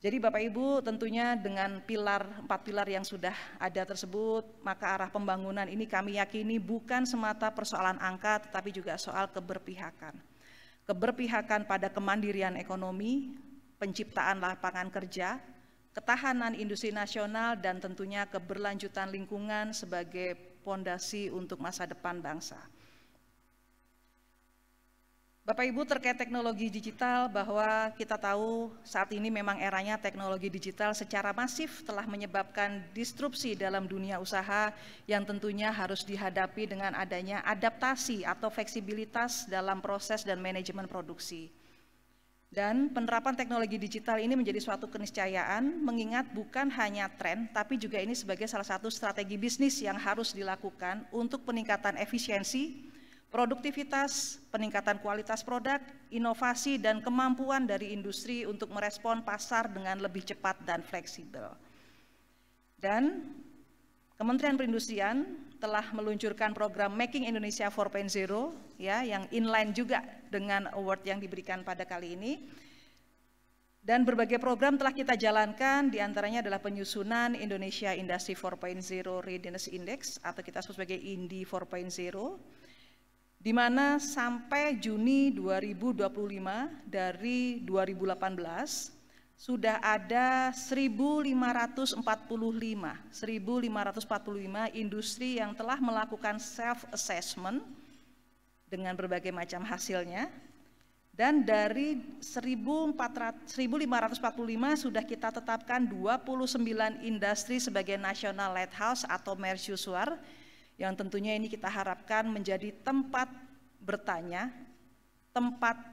Jadi Bapak Ibu tentunya dengan 4 pilar yang sudah ada tersebut, maka arah pembangunan ini kami yakini bukan semata persoalan angka, tetapi juga soal keberpihakan. Keberpihakan pada kemandirian ekonomi, penciptaan lapangan kerja, ketahanan industri nasional, dan tentunya keberlanjutan lingkungan sebagai pondasi untuk masa depan bangsa. Bapak Ibu terkait teknologi digital, bahwa kita tahu saat ini memang eranya teknologi digital secara masif telah menyebabkan disrupsi dalam dunia usaha yang tentunya harus dihadapi dengan adanya adaptasi atau fleksibilitas dalam proses dan manajemen produksi. Dan penerapan teknologi digital ini menjadi suatu keniscayaan, mengingat bukan hanya tren, tapi juga ini sebagai salah satu strategi bisnis yang harus dilakukan untuk peningkatan efisiensi, produktivitas, peningkatan kualitas produk, inovasi, dan kemampuan dari industri untuk merespon pasar dengan lebih cepat dan fleksibel. Dan Kementerian Perindustrian telah meluncurkan program Making Indonesia 4.0 ya, yang inline juga dengan award yang diberikan pada kali ini. Dan berbagai program telah kita jalankan, diantaranya adalah penyusunan Indonesia Industry 4.0 Readiness Index atau kita sebut sebagai INDI 4.0, di mana sampai Juni 2025 dari 2018 sudah ada 1.545 industri yang telah melakukan self-assessment dengan berbagai macam hasilnya, dan dari 1.545 sudah kita tetapkan 29 industri sebagai National Lighthouse atau mercusuar, yang tentunya ini kita harapkan menjadi tempat bertanya, tempat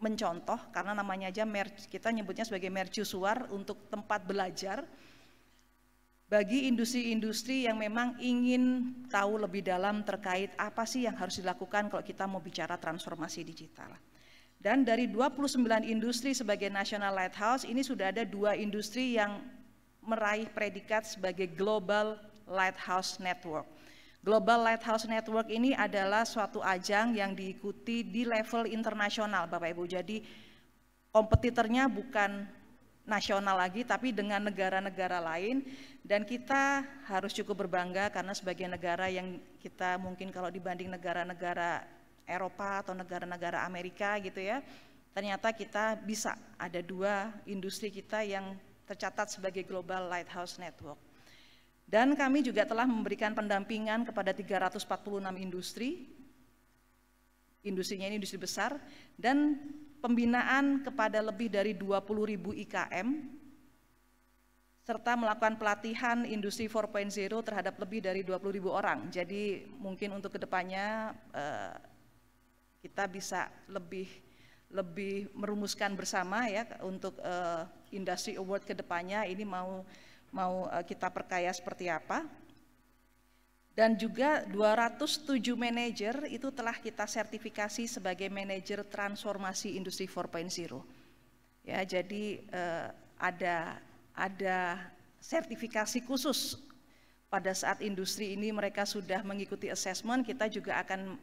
mencontoh, karena namanya aja kita nyebutnya sebagai mercusuar, untuk tempat belajar bagi industri-industri yang memang ingin tahu lebih dalam terkait apa sih yang harus dilakukan kalau kita mau bicara transformasi digital. Dan dari 29 industri sebagai National Lighthouse, ini sudah ada 2 industri yang meraih predikat sebagai Global Lighthouse Network. Global Lighthouse Network ini adalah suatu ajang yang diikuti di level internasional, Bapak Ibu. Jadi kompetitornya bukan nasional lagi, tapi dengan negara-negara lain. Dan kita harus cukup berbangga karena sebagai negara yang kita mungkin kalau dibanding negara-negara Eropa atau negara-negara Amerika gitu ya, ternyata kita bisa ada 2 industri kita yang tercatat sebagai Global Lighthouse Network. Dan kami juga telah memberikan pendampingan kepada 346 industri, industrinya ini industri besar, dan pembinaan kepada lebih dari 20.000 IKM, serta melakukan pelatihan industri 4.0 terhadap lebih dari 20.000 orang. Jadi mungkin untuk kedepannya kita bisa lebih merumuskan bersama ya untuk Industry Award kedepannya ini mau kita perkaya seperti apa. Dan juga 207 manajer itu telah kita sertifikasi sebagai manajer transformasi industri 4.0. Ya, jadi ada sertifikasi khusus pada saat industri ini mereka sudah mengikuti assessment, kita juga akan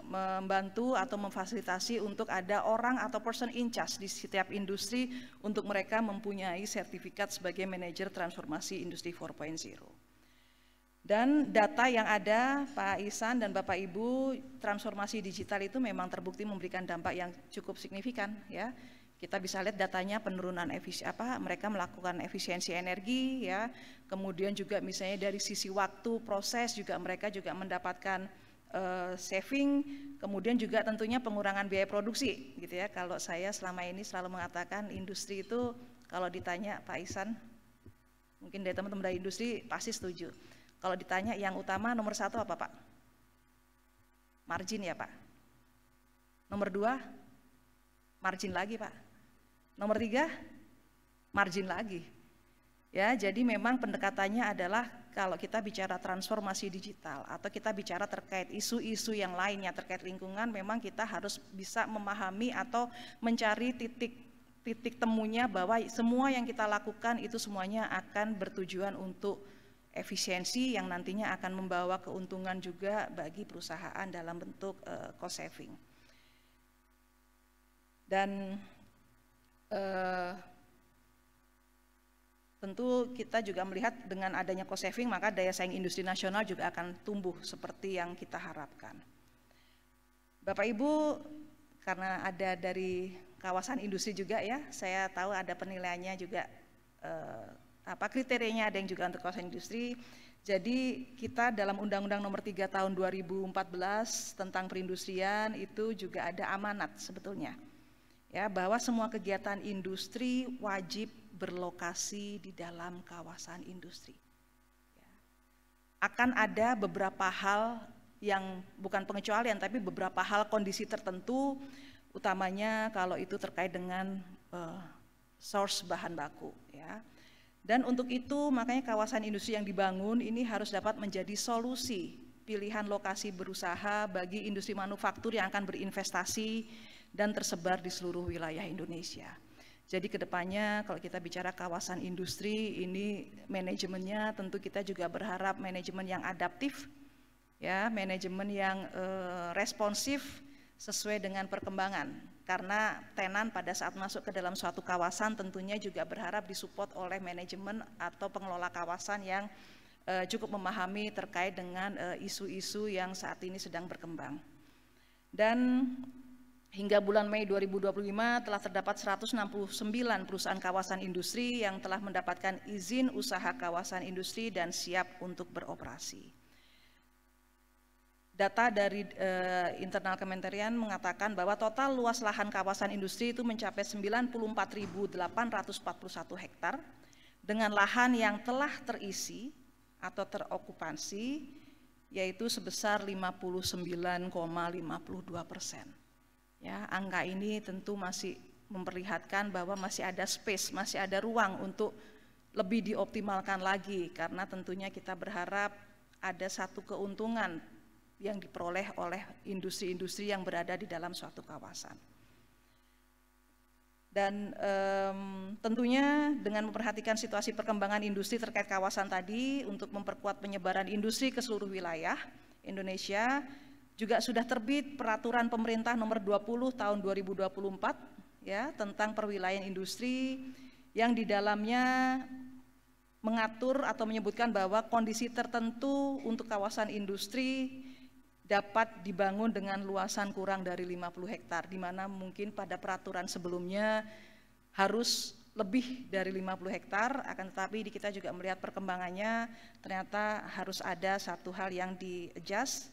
membantu atau memfasilitasi untuk ada orang atau person in charge di setiap industri untuk mereka mempunyai sertifikat sebagai manajer transformasi industri 4.0. Dan data yang ada Pak Ihsan dan Bapak Ibu, transformasi digital itu memang terbukti memberikan dampak yang cukup signifikan ya. Kita bisa lihat datanya penurunan mereka melakukan efisiensi energi ya. Kemudian juga misalnya dari sisi waktu proses juga mereka juga mendapatkan saving, kemudian juga tentunya pengurangan biaya produksi gitu ya. Kalau saya selama ini selalu mengatakan industri itu kalau ditanya Pak Ihsan, mungkin dari teman-teman dari industri pasti setuju. Kalau ditanya yang utama nomor 1 apa Pak? Margin ya Pak. Nomor 2, margin lagi Pak. Nomor 3, margin lagi. Ya, jadi memang pendekatannya adalah kalau kita bicara transformasi digital atau kita bicara terkait isu-isu yang lainnya terkait lingkungan, memang kita harus bisa memahami atau mencari titik temunya bahwa semua yang kita lakukan itu semuanya akan bertujuan untuk efisiensi yang nantinya akan membawa keuntungan juga bagi perusahaan dalam bentuk cost saving. Dan tentu kita juga melihat dengan adanya cost saving maka daya saing industri nasional juga akan tumbuh seperti yang kita harapkan. Bapak Ibu, karena ada dari kawasan industri juga ya, saya tahu ada penilaiannya juga kriterianya ada yang juga untuk kawasan industri. Jadi kita dalam Undang-Undang Nomor 3 Tahun 2014 tentang perindustrian itu juga ada amanat sebetulnya. Ya, bahwa semua kegiatan industri wajib berlokasi di dalam kawasan industri. Ya. Akan ada beberapa hal yang bukan pengecualian tapi beberapa hal kondisi tertentu, utamanya kalau itu terkait dengan source bahan baku ya. Dan untuk itu makanya kawasan industri yang dibangun ini harus dapat menjadi solusi pilihan lokasi berusaha bagi industri manufaktur yang akan berinvestasi dan tersebar di seluruh wilayah Indonesia. Jadi kedepannya kalau kita bicara kawasan industri ini manajemennya tentu kita juga berharap manajemen yang adaptif, ya, manajemen yang responsif sesuai dengan perkembangan. Karena tenan pada saat masuk ke dalam suatu kawasan tentunya juga berharap disupport oleh manajemen atau pengelola kawasan yang cukup memahami terkait dengan isu-isu yang saat ini sedang berkembang. Dan hingga bulan Mei 2025 telah terdapat 169 perusahaan kawasan industri yang telah mendapatkan izin usaha kawasan industri dan siap untuk beroperasi. Data dari internal Kementerian mengatakan bahwa total luas lahan kawasan industri itu mencapai 94.841 hektar dengan lahan yang telah terisi atau terokupansi yaitu sebesar 59,52%. Ya, angka ini tentu masih memperlihatkan bahwa masih ada space, masih ada ruang untuk lebih dioptimalkan lagi karena tentunya kita berharap ada satu keuntungan yang diperoleh oleh industri-industri yang berada di dalam suatu kawasan. Dan tentunya dengan memperhatikan situasi perkembangan industri terkait kawasan tadi untuk memperkuat penyebaran industri ke seluruh wilayah Indonesia, juga sudah terbit peraturan pemerintah nomor 20 tahun 2024 ya tentang perwilayahan industri yang di dalamnya mengatur atau menyebutkan bahwa kondisi tertentu untuk kawasan industri dapat dibangun dengan luasan kurang dari 50 hektar, di mana mungkin pada peraturan sebelumnya harus lebih dari 50 hektar, akan tetapi kita juga melihat perkembangannya ternyata harus ada satu hal yang di-adjust,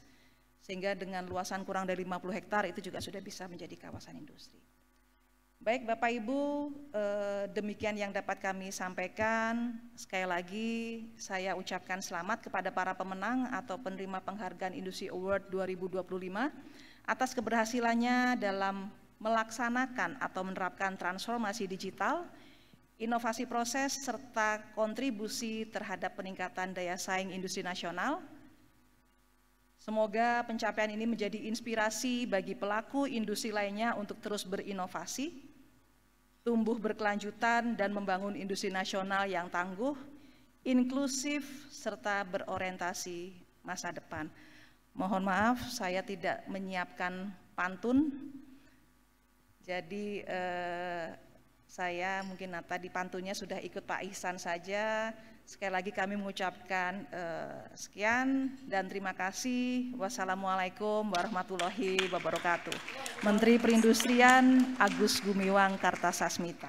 sehingga dengan luasan kurang dari 50 hektar itu juga sudah bisa menjadi kawasan industri. Baik Bapak Ibu, demikian yang dapat kami sampaikan. Sekali lagi saya ucapkan selamat kepada para pemenang atau penerima penghargaan Industry Award 2025 atas keberhasilannya dalam melaksanakan atau menerapkan transformasi digital, inovasi proses, serta kontribusi terhadap peningkatan daya saing industri nasional. Semoga pencapaian ini menjadi inspirasi bagi pelaku industri lainnya untuk terus berinovasi, tumbuh berkelanjutan dan membangun industri nasional yang tangguh, inklusif, serta berorientasi masa depan. Mohon maaf, saya tidak menyiapkan pantun, jadi saya mungkin tadi pantunnya sudah ikut Pak Ihsan saja. Sekali lagi kami mengucapkan sekian dan terima kasih. Wassalamualaikum warahmatullahi wabarakatuh. Menteri Perindustrian Agus Gumiwang Kartasasmita.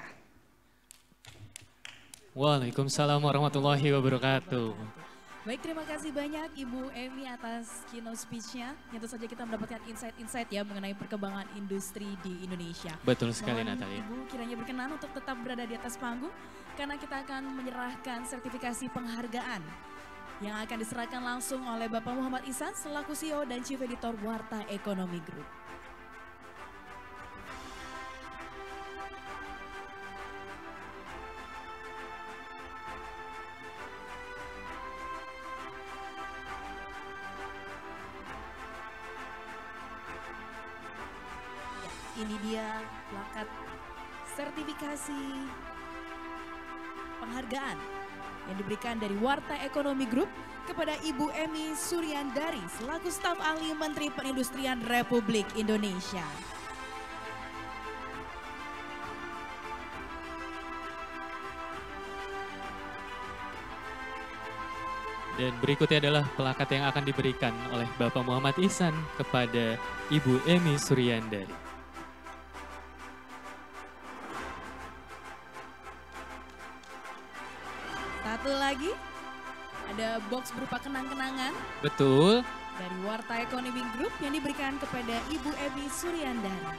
Waalaikumsalam warahmatullahi wabarakatuh. Baik, terima kasih banyak Ibu Emi atas keynote speech-nya. Tentu saja kita mendapatkan insight-insight ya mengenai perkembangan industri di Indonesia. Betul sekali, Mohon Natalia. Ibu kiranya berkenan untuk tetap berada di atas panggung karena kita akan menyerahkan sertifikasi penghargaan yang akan diserahkan langsung oleh Bapak Muhammad Ihsan selaku CEO dan Chief Editor Warta Ekonomi Group. Ini dia plakat sertifikasi penghargaan yang diberikan dari Warta Ekonomi Group kepada Ibu Emi Suryandari selaku staf ahli Menteri Perindustrian Republik Indonesia. Dan berikutnya adalah plakat yang akan diberikan oleh Bapak Muhammad Ihsan kepada Ibu Emi Suryandari. Satu lagi, ada box berupa kenang-kenangan Betul. dari Warta Ekonomi Group yang diberikan kepada Ibu Emi Suryandari.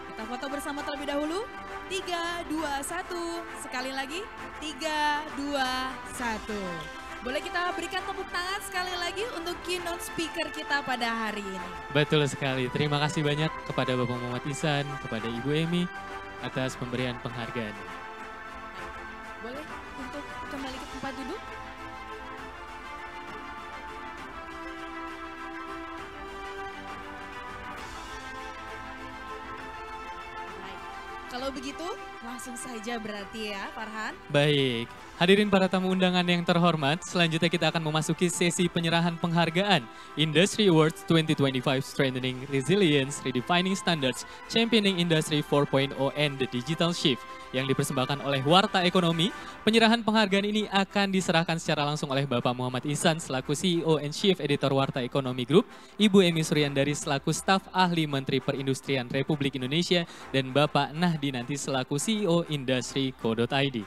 Kita foto bersama terlebih dahulu. 3, 2, 1. Sekali lagi. 3, 2, 1. Boleh kita berikan tepuk tangan sekali lagi untuk keynote speaker kita pada hari ini. Betul sekali. Terima kasih banyak kepada Bapak Muhammad Ihsan, kepada Ibu Emi atas pemberian penghargaan. Boleh untuk kembali ke tempat duduk. Baik. Kalau begitu langsung saja berarti ya Farhan. Baik, hadirin para tamu undangan yang terhormat, selanjutnya kita akan memasuki sesi penyerahan penghargaan Industry Awards 2025 Strengthening Resilience, Redefining Standards, Championing Industry 4.0 and the Digital Shift yang dipersembahkan oleh Warta Ekonomi. Penyerahan penghargaan ini akan diserahkan secara langsung oleh Bapak Muhammad Ihsan selaku CEO and Chief Editor Warta Ekonomi Group, Ibu Emi Suryandari selaku staf ahli Menteri Perindustrian Republik Indonesia, dan Bapak Nahdi nanti selaku CEO Industry.co.id.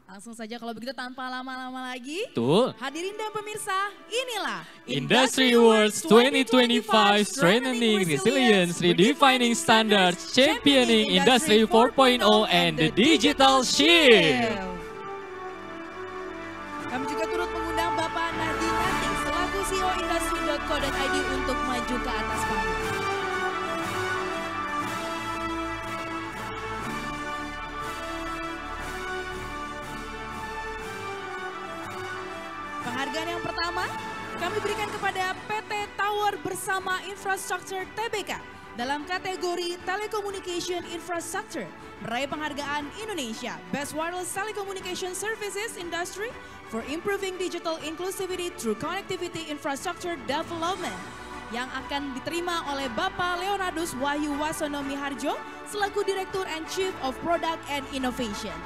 Langsung saja kalau begitu tanpa lama-lama lagi. Betul. Hadirin dan pemirsa, inilah Industry Awards 2025 Strengthening Resilience, Redefining Standards, Championing Industry 4.0 and the Digital Shift. Kami juga turut mengundang Bapak Nahdi Nating selaku CEO Industry.co.id untuk maju ke atas panggung. Penghargaan yang pertama kami berikan kepada PT Tower Bersama Infrastructure Tbk dalam kategori Telecommunication Infrastructure meraih penghargaan Indonesia Best Wireless Telecommunication Services Industry for Improving Digital Inclusivity Through Connectivity Infrastructure Development yang akan diterima oleh Bapak Leonardus Wahyu Wasono Miharjo selaku Direktur and Chief of Product and Innovation.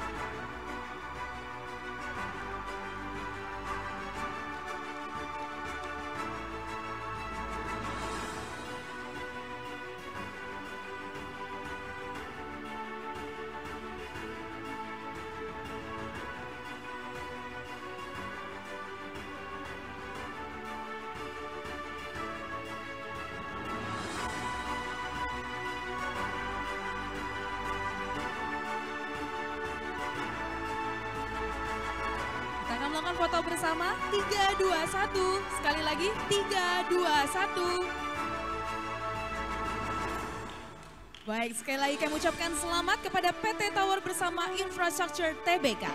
Melakukan foto bersama 3, 2, 1. Sekali lagi 3, 2, 1. Baik, sekali lagi kami ucapkan selamat kepada PT Tower Bersama Infrastructure Tbk.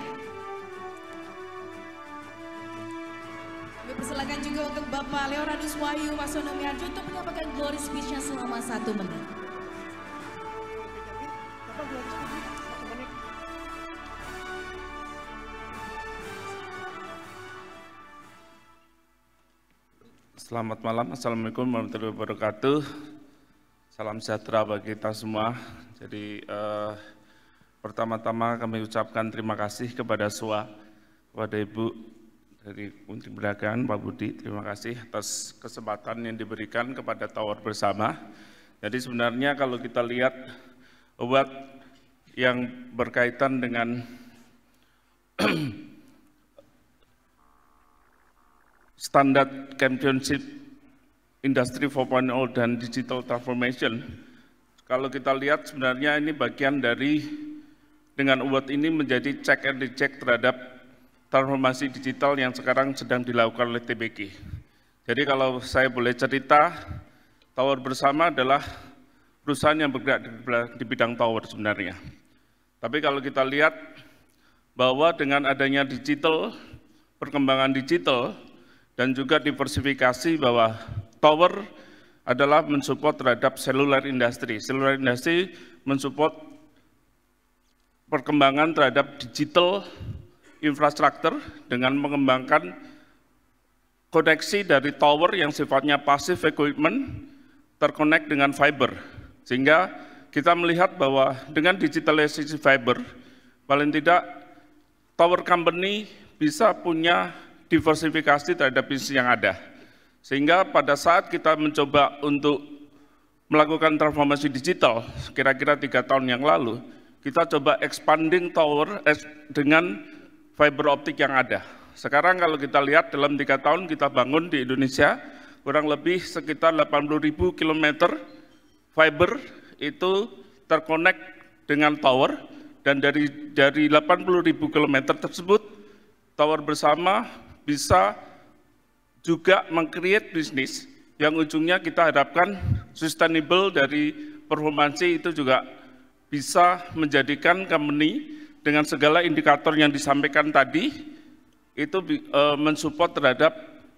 Kami persilakan juga untuk Bapak Leonardus Wahyu Wasono Miharjo untuk menyampaikan glory speech-nya selama 1 menit. Selamat malam, Assalamualaikum warahmatullahi wabarakatuh. Salam sejahtera bagi kita semua. Jadi pertama-tama kami ucapkan terima kasih kepada SUA, kepada Ibu dari Menteri Perdagangan, Pak Budi. Terima kasih atas kesempatan yang diberikan kepada Tower Bersama. Jadi sebenarnya kalau kita lihat award yang berkaitan dengan standar championship industri 4.0 dan digital transformation. Kalau kita lihat sebenarnya ini bagian dari dengan award ini menjadi check and recheck terhadap transformasi digital yang sekarang sedang dilakukan oleh TBK. Jadi kalau saya boleh cerita, Tower Bersama adalah perusahaan yang bergerak di bidang tower sebenarnya. Tapi kalau kita lihat bahwa dengan adanya digital, perkembangan digital, dan juga diversifikasi bahwa tower adalah mensupport terhadap cellular industry. Cellular industry mensupport perkembangan terhadap digital infrastructure dengan mengembangkan koneksi dari tower yang sifatnya passive equipment terkonek dengan fiber. Sehingga kita melihat bahwa dengan digitalisasi fiber, paling tidak tower company bisa punya diversifikasi terhadap bisnis yang ada. Sehingga pada saat kita mencoba untuk melakukan transformasi digital, kira-kira 3 tahun yang lalu, kita coba expanding tower dengan fiber optik yang ada. Sekarang kalau kita lihat dalam 3 tahun kita bangun di Indonesia, kurang lebih sekitar 80.000 km fiber itu terkonek dengan tower, dan dari 80.000 km tersebut, Tower Bersama bisa juga meng-create bisnis yang ujungnya kita harapkan sustainable dari performansi itu juga bisa menjadikan company dengan segala indikator yang disampaikan tadi, itu mensupport terhadap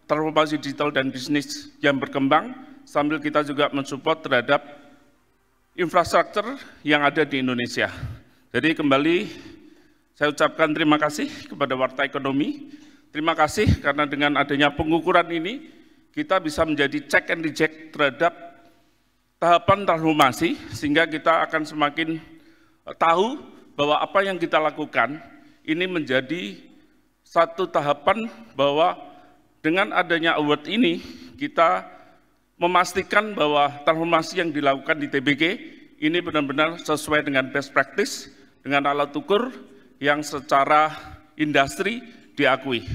transformasi digital dan bisnis yang berkembang, sambil kita juga mensupport terhadap infrastruktur yang ada di Indonesia. Jadi kembali saya ucapkan terima kasih kepada Warta Ekonomi. Terima kasih karena dengan adanya pengukuran ini kita bisa menjadi check and recheck terhadap tahapan transformasi, sehingga kita akan semakin tahu bahwa apa yang kita lakukan ini menjadi satu tahapan bahwa dengan adanya award ini kita memastikan bahwa transformasi yang dilakukan di TBK ini benar-benar sesuai dengan best practice, dengan alat ukur yang secara industri diakui.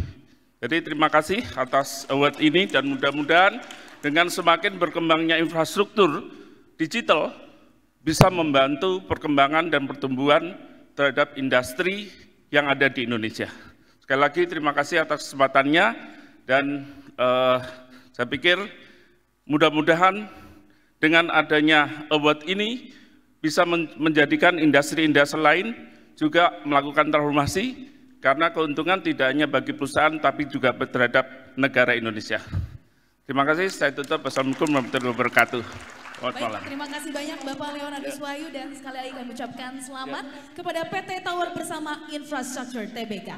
Jadi terima kasih atas award ini, dan mudah-mudahan dengan semakin berkembangnya infrastruktur digital bisa membantu perkembangan dan pertumbuhan terhadap industri yang ada di Indonesia. Sekali lagi terima kasih atas kesempatannya, dan saya pikir mudah-mudahan dengan adanya award ini bisa menjadikan industri-industri lain juga melakukan transformasi, karena keuntungan tidak hanya bagi perusahaan tapi juga terhadap negara Indonesia. Terima kasih, saya tutup. Wassalamualaikum warahmatullahi wabarakatuh. Selamat malam. Terima kasih banyak Bapak Leonardus Wahyu, dan sekali lagi kami ucapkan selamat kepada PT Tower Bersama Infrastructure TBK.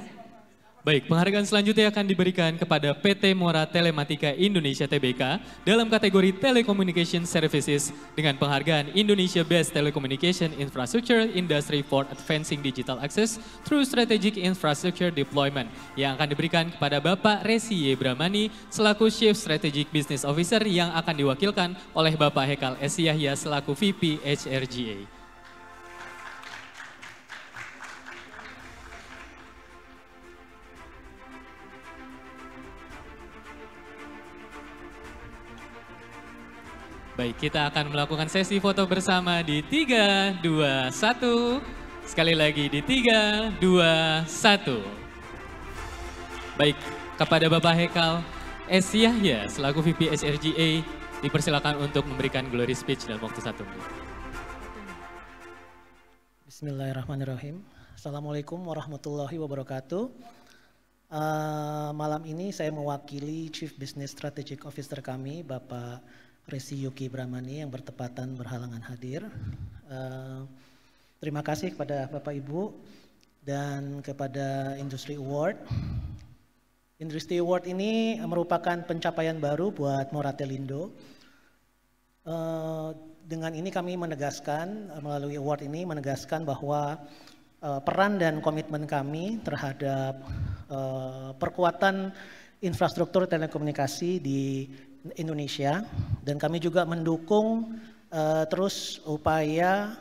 Baik, penghargaan selanjutnya akan diberikan kepada PT Mora Telematika Indonesia TBK dalam kategori Telecommunication Services dengan penghargaan Indonesia Best Telecommunication Infrastructure Industry for Advancing Digital Access through Strategic Infrastructure Deployment yang akan diberikan kepada Bapak Resi Yebramani selaku Chief Strategic Business Officer yang akan diwakilkan oleh Bapak Hekal S. Yahya selaku VP HRGA. Baik, kita akan melakukan sesi foto bersama di 3, 2, 1. Sekali lagi di 3, 2, 1. Baik, kepada Bapak Hekal S. Yahya selaku VP HRGA dipersilakan untuk memberikan glory speech dalam waktu 1 menit. Bismillahirrahmanirrahim. Assalamualaikum warahmatullahi wabarakatuh. Malam ini saya mewakili Chief Business Strategic Officer kami, Bapak Resi Yuki Bramani yang bertepatan berhalangan hadir. Terima kasih kepada Bapak Ibu dan kepada Industry Award. Industry Award ini merupakan pencapaian baru buat Moratelindo. Dengan ini kami menegaskan, melalui award ini menegaskan bahwa peran dan komitmen kami terhadap perkuatan infrastruktur telekomunikasi di Indonesia, dan kami juga mendukung terus upaya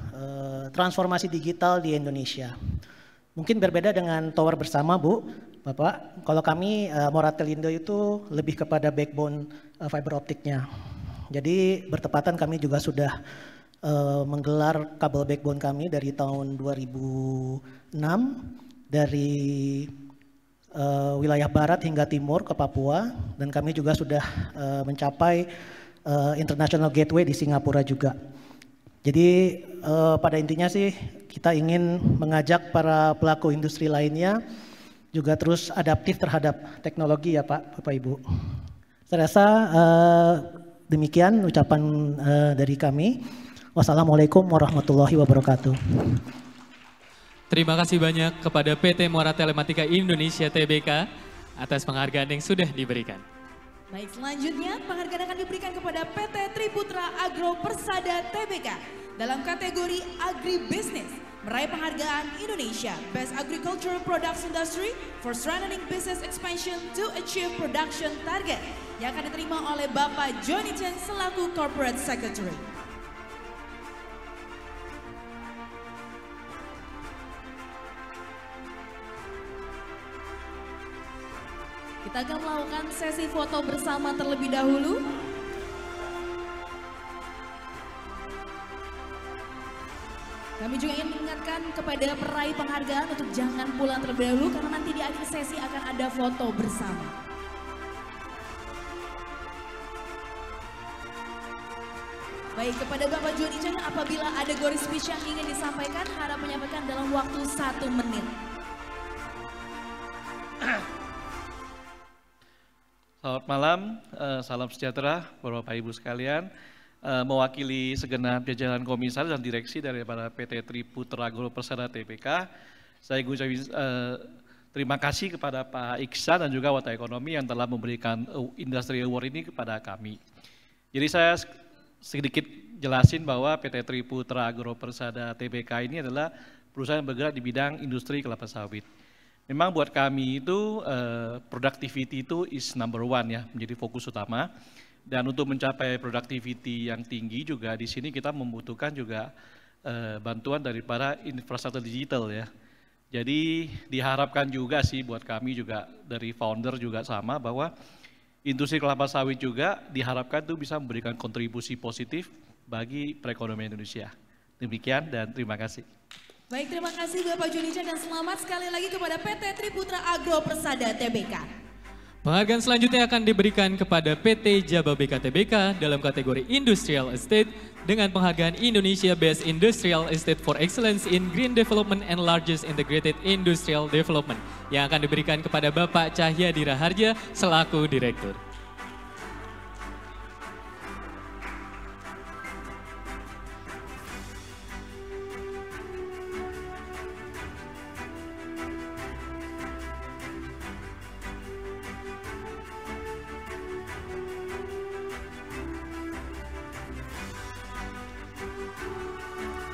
transformasi digital di Indonesia. Mungkin berbeda dengan Tower Bersama, Bu, Bapak. Kalau kami Moratelindo itu lebih kepada backbone fiber optiknya. Jadi bertepatan kami juga sudah menggelar kabel backbone kami dari tahun 2006 dari wilayah barat hingga timur ke Papua, dan kami juga sudah mencapai international gateway di Singapura juga. Jadi pada intinya sih kita ingin mengajak para pelaku industri lainnya juga terus adaptif terhadap teknologi ya Pak, Bapak Ibu. Saya rasa demikian ucapan dari kami. Wassalamualaikum warahmatullahi wabarakatuh. Terima kasih banyak kepada PT Muara Telematika Indonesia Tbk atas penghargaan yang sudah diberikan. Baik, selanjutnya penghargaan akan diberikan kepada PT Triputra Agro Persada Tbk dalam kategori Agribusiness, meraih penghargaan Indonesia Best Agricultural Products Industry for Strengthening Business Expansion to Achieve Production Target, yang akan diterima oleh Bapak Johnny Chen selaku Corporate Secretary. Kita akan melakukan sesi foto bersama terlebih dahulu. Kami juga ingin mengingatkan kepada peraih penghargaan untuk jangan pulang terlebih dahulu karena nanti di akhir sesi akan ada foto bersama. Baik, kepada Bapak Johnny Chen, apabila ada glori speech yang ingin disampaikan, harap menyampaikan dalam waktu 1 menit. Selamat malam, salam sejahtera Bapak Ibu sekalian. Mewakili segenap jajaran komisaris dan direksi daripada PT Triputra Agro Persada Tbk, saya ucapkan terima kasih kepada Pak Iksan dan juga Wadah Ekonomi yang telah memberikan Industry Award ini kepada kami. Jadi saya sedikit jelasin bahwa PT Triputra Agro Persada Tbk ini adalah perusahaan yang bergerak di bidang industri kelapa sawit. Memang buat kami itu productivity itu is number one ya, menjadi fokus utama. Dan untuk mencapai productivity yang tinggi juga di sini kita membutuhkan juga bantuan daripada infrastruktur digital ya. Jadi diharapkan juga sih buat kami juga dari founder juga sama bahwa industri kelapa sawit juga diharapkan itu bisa memberikan kontribusi positif bagi perekonomian Indonesia. Demikian dan terima kasih. Baik, terima kasih Bapak Johnny Chen dan selamat sekali lagi kepada PT Triputra Agro Persada Tbk. Penghargaan selanjutnya akan diberikan kepada PT Jababeka Tbk dalam kategori Industrial Estate dengan penghargaan Indonesia Best Industrial Estate for Excellence in Green Development and Largest Integrated Industrial Development yang akan diberikan kepada Bapak Cahyadi Raharja selaku Direktur.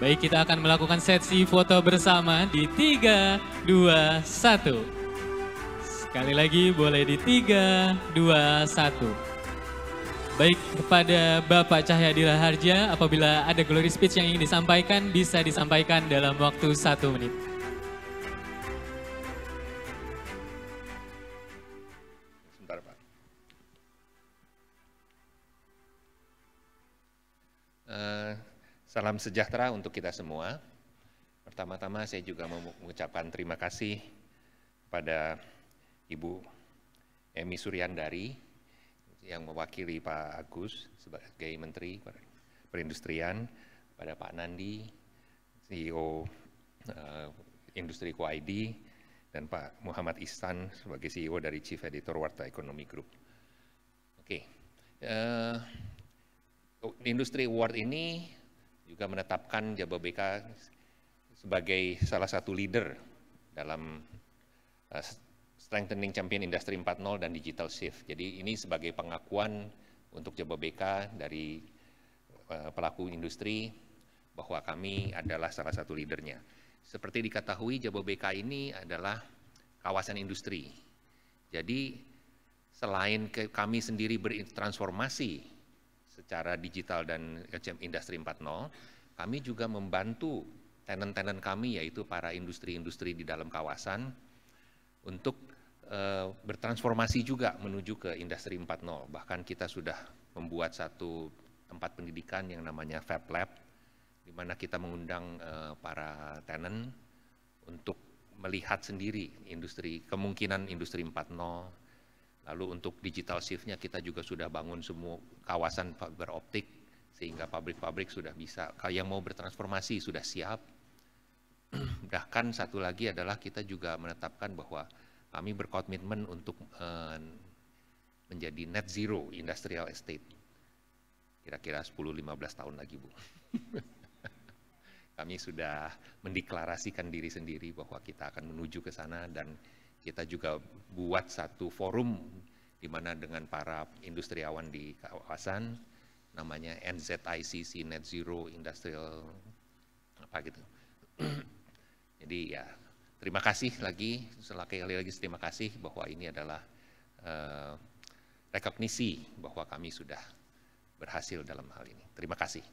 Baik, kita akan melakukan sesi foto bersama di 3, 2, 1. Sekali lagi boleh di 3, 2, 1. Baik, kepada Bapak Cahyadi Raharja, apabila ada glory speech yang ingin disampaikan, bisa disampaikan dalam waktu 1 menit. Sebentar, Pak. Salam sejahtera untuk kita semua. Pertama-tama saya juga mau mengucapkan terima kasih kepada Ibu Emi Suryandari yang mewakili Pak Agus sebagai Menteri Perindustrian, pada Pak Nandi, CEO Industri QID, dan Pak Muhammad Ihsan sebagai CEO dari Chief Editor Warta Ekonomi Group. Oke, Industry Award ini juga menetapkan Jababeka sebagai salah satu leader dalam Strengthening Champion Industry 4.0 dan Digital Shift. Jadi ini sebagai pengakuan untuk Jababeka dari pelaku industri bahwa kami adalah salah satu leadernya. Seperti diketahui, Jababeka ini adalah kawasan industri. Jadi selain kami sendiri bertransformasi secara digital dan industri 4.0, kami juga membantu tenant-tenant kami, yaitu para industri-industri di dalam kawasan, untuk bertransformasi juga menuju ke industri 4.0. Bahkan kita sudah membuat satu tempat pendidikan yang namanya Fab Lab, di mana kita mengundang para tenant untuk melihat sendiri kemungkinan industri 4.0. Lalu untuk digital shift-nya kita juga sudah bangun semua kawasan fiber optik, sehingga pabrik-pabrik sudah bisa, yang mau bertransformasi sudah siap. Bahkan satu lagi adalah kita juga menetapkan bahwa kami berkomitmen untuk menjadi net zero industrial estate. Kira-kira 10-15 tahun lagi, Bu. Kami sudah mendeklarasikan diri sendiri bahwa kita akan menuju ke sana, dan kita juga buat satu forum di mana dengan para industriawan di kawasan, namanya NZICC, Net Zero Industrial, apa gitu. Jadi ya, terima kasih lagi, sekali lagi terima kasih bahwa ini adalah rekognisi bahwa kami sudah berhasil dalam hal ini. Terima kasih.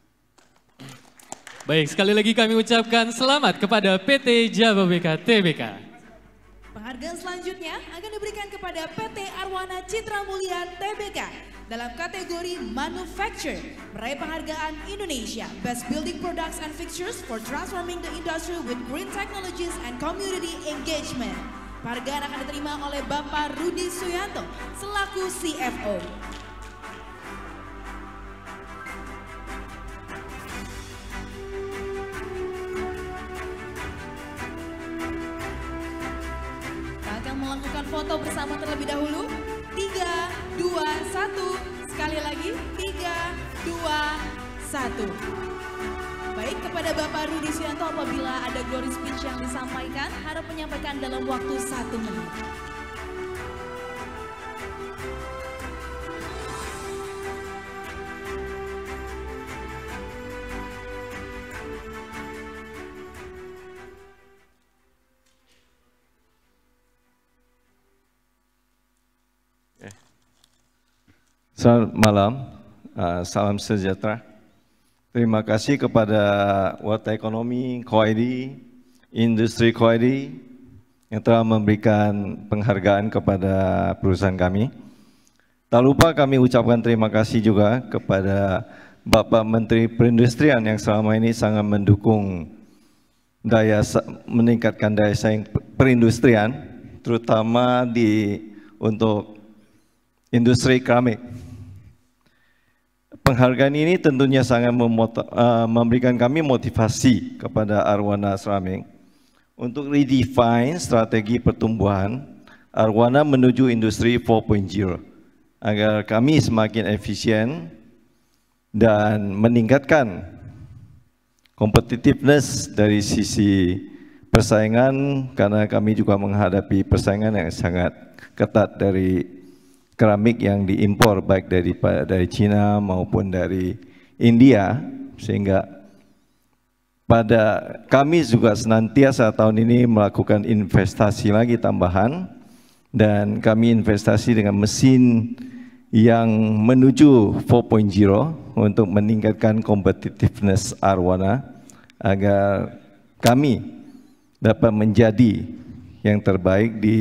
Baik, sekali lagi kami ucapkan selamat kepada PT Jababeka Tbk. Penghargaan selanjutnya akan diberikan kepada PT Arwana Citra Mulia Tbk dalam kategori Manufacture, meraih penghargaan Indonesia Best Building Products and Fixtures for Transforming the Industry with Green Technologies and Community Engagement. Penghargaan akan diterima oleh Bapak Rudi Suyanto selaku CFO. Melakukan foto bersama terlebih dahulu. 3, 2, 1. Sekali lagi. 3, 2, 1. Baik, kepada Bapak Rudi Suyanto, apabila ada glory speech yang disampaikan, harap menyampaikan dalam waktu 1 menit. Selamat malam, salam sejahtera. Terima kasih kepada World Economy Co-id, Industri Co-id yang telah memberikan penghargaan kepada perusahaan kami. Tak lupa kami ucapkan terima kasih juga kepada Bapak Menteri Perindustrian yang selama ini sangat mendukung meningkatkan daya saing perindustrian, terutama untuk industri keramik. Penghargaan ini tentunya sangat memberikan kami motivasi kepada Arwana Ceramic untuk redefine strategi pertumbuhan Arwana menuju industri 4.0 agar kami semakin efisien dan meningkatkan competitiveness dari sisi persaingan, karena kami juga menghadapi persaingan yang sangat ketat dari keramik yang diimpor baik dari Cina maupun dari India, sehingga kami juga senantiasa tahun ini melakukan investasi lagi tambahan, dan kami investasi dengan mesin yang menuju 4.0 untuk meningkatkan competitiveness Arwana agar kami dapat menjadi yang terbaik di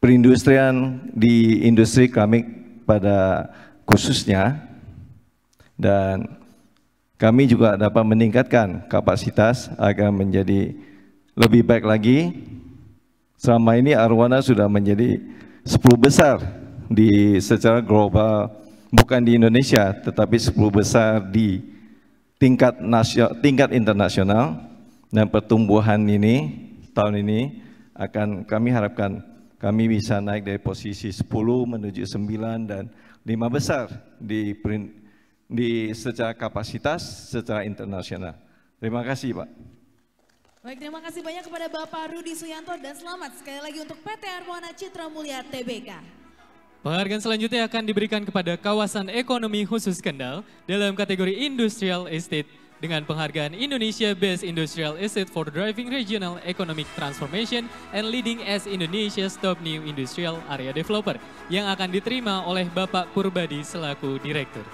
perindustrian, di industri keramik pada khususnya, dan kami juga dapat meningkatkan kapasitas agar menjadi lebih baik lagi. Selama ini Arwana sudah menjadi 10 besar secara global, bukan di Indonesia, tetapi 10 besar di tingkat internasional, dan pertumbuhan ini tahun ini akan kami harapkan kami bisa naik dari posisi 10 menuju 9 dan 5 besar secara kapasitas secara internasional. Terima kasih, Pak. Baik, terima kasih banyak kepada Bapak Rudi Suyanto, dan selamat sekali lagi untuk PT Arwana Citra Mulia Tbk. Penghargaan selanjutnya akan diberikan kepada kawasan ekonomi khusus Kendal dalam kategori Industrial Estate dengan penghargaan Indonesia Best Industrial Asset for Driving Regional Economic Transformation and Leading as Indonesia's Top New Industrial Area Developer yang akan diterima oleh Bapak Purbadi selaku Direktur.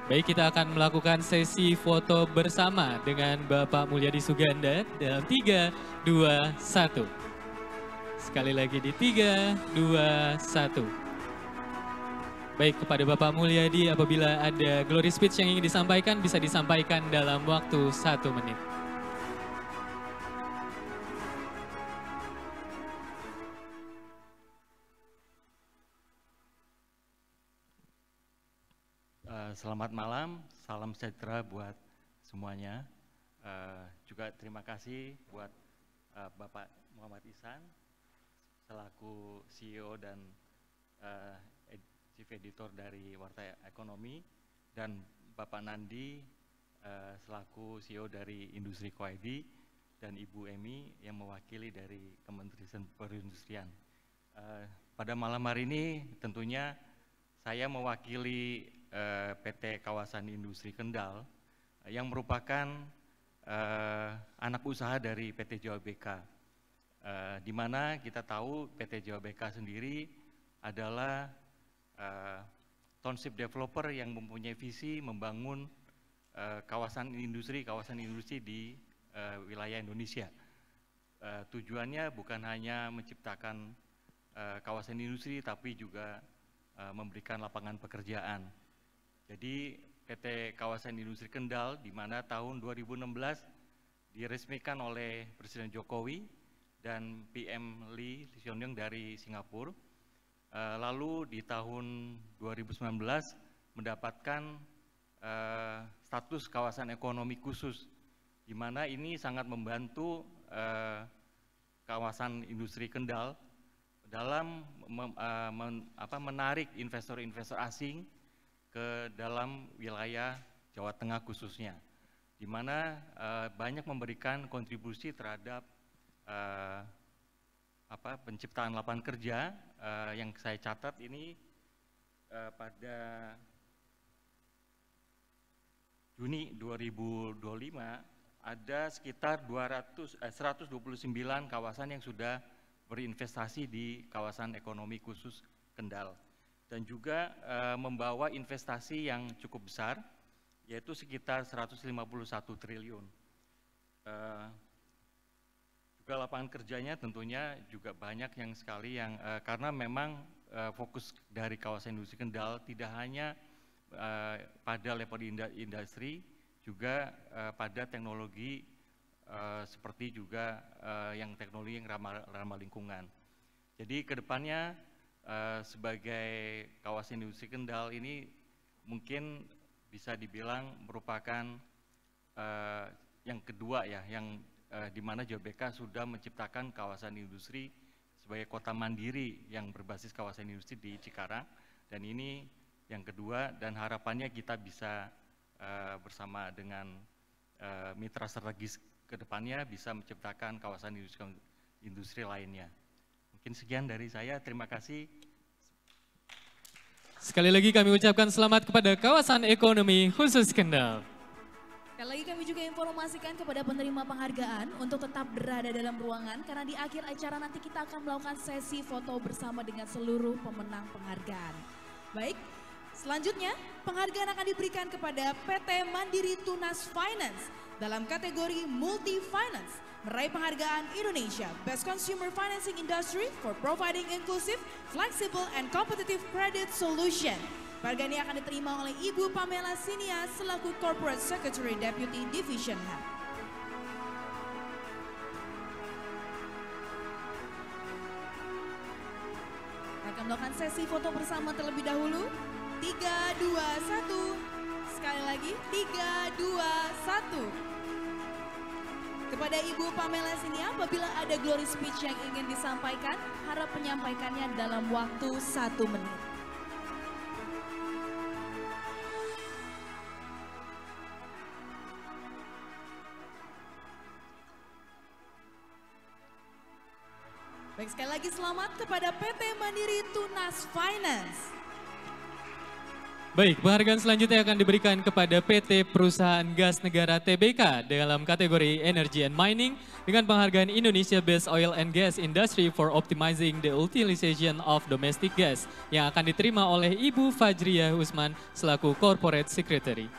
Baik, kita akan melakukan sesi foto bersama dengan Bapak Mulyadi Suganda dalam 3, 2, 1. Sekali lagi di 3, 2, 1. Baik, kepada Bapak Mulyadi apabila ada glory speech yang ingin disampaikan bisa disampaikan dalam waktu 1 menit. Selamat malam, salam sejahtera buat semuanya. Juga terima kasih buat Bapak Muhammad Ihsan selaku CEO dan Chief Editor dari Warta Ekonomi, dan Bapak Nandi selaku CEO dari Industri Co-ID, dan Ibu Emi yang mewakili dari Kementerian Perindustrian. Pada malam hari ini tentunya saya mewakili PT Kawasan Industri Kendal yang merupakan anak usaha dari PT JBK, di mana kita tahu PT JBK sendiri adalah township developer yang mempunyai visi membangun kawasan industri di wilayah Indonesia. Tujuannya bukan hanya menciptakan kawasan industri, tapi juga memberikan lapangan pekerjaan. Jadi PT Kawasan Industri Kendal di mana tahun 2016 diresmikan oleh Presiden Jokowi dan PM Lee Hsien Loong dari Singapura. Lalu di tahun 2019 mendapatkan status kawasan ekonomi khusus, di mana ini sangat membantu kawasan industri Kendal dalam menarik investor-investor asing ke dalam wilayah Jawa Tengah khususnya, di mana banyak memberikan kontribusi terhadap penciptaan lapangan kerja. Yang saya catat ini pada Juni 2025 ada sekitar 129 kawasan yang sudah berinvestasi di kawasan ekonomi khusus Kendal, dan juga membawa investasi yang cukup besar, yaitu sekitar 151 triliun. Juga lapangan kerjanya tentunya juga banyak yang sekali yang karena memang fokus dari kawasan industri Kendal tidak hanya pada level industri, juga pada teknologi seperti juga yang teknologi yang ramah lingkungan. Jadi kedepannya sebagai kawasan industri Kendal ini mungkin bisa dibilang merupakan yang kedua ya, yang di mana JBK sudah menciptakan kawasan industri sebagai kota mandiri yang berbasis kawasan industri di Cikarang, dan ini yang kedua, dan harapannya kita bisa bersama dengan mitra strategis kedepannya bisa menciptakan kawasan industri lainnya. Mungkin sekian dari saya, terima kasih. Sekali lagi kami ucapkan selamat kepada kawasan ekonomi khusus Kendal. Sekali lagi kami juga informasikan kepada penerima penghargaan untuk tetap berada dalam ruangan, karena di akhir acara nanti kita akan melakukan sesi foto bersama dengan seluruh pemenang penghargaan. Baik, selanjutnya penghargaan akan diberikan kepada PT Mandiri Tunas Finance dalam kategori Multi Finance, meraih penghargaan Indonesia Best Consumer Financing Industry for providing inclusive, flexible, and competitive credit solution. Penghargaan ini akan diterima oleh Ibu Pamela Sinia selaku Corporate Secretary Deputy Division Head. Kita akan melakukan sesi foto bersama terlebih dahulu. 3, 2, 1. Sekali lagi, 3, 2, 1. Kepada Ibu Pamela Sinia, apabila ada glory speech yang ingin disampaikan, harap menyampaikannya dalam waktu 1 menit. Baik, sekali lagi selamat kepada PT Mandiri Tunas Finance. Baik, penghargaan selanjutnya akan diberikan kepada PT Perusahaan Gas Negara TBK dalam kategori Energy and Mining dengan penghargaan Indonesia Best Oil and Gas Industry for Optimizing the Utilization of Domestic Gas yang akan diterima oleh Ibu Fajriah Usman selaku Corporate Secretary.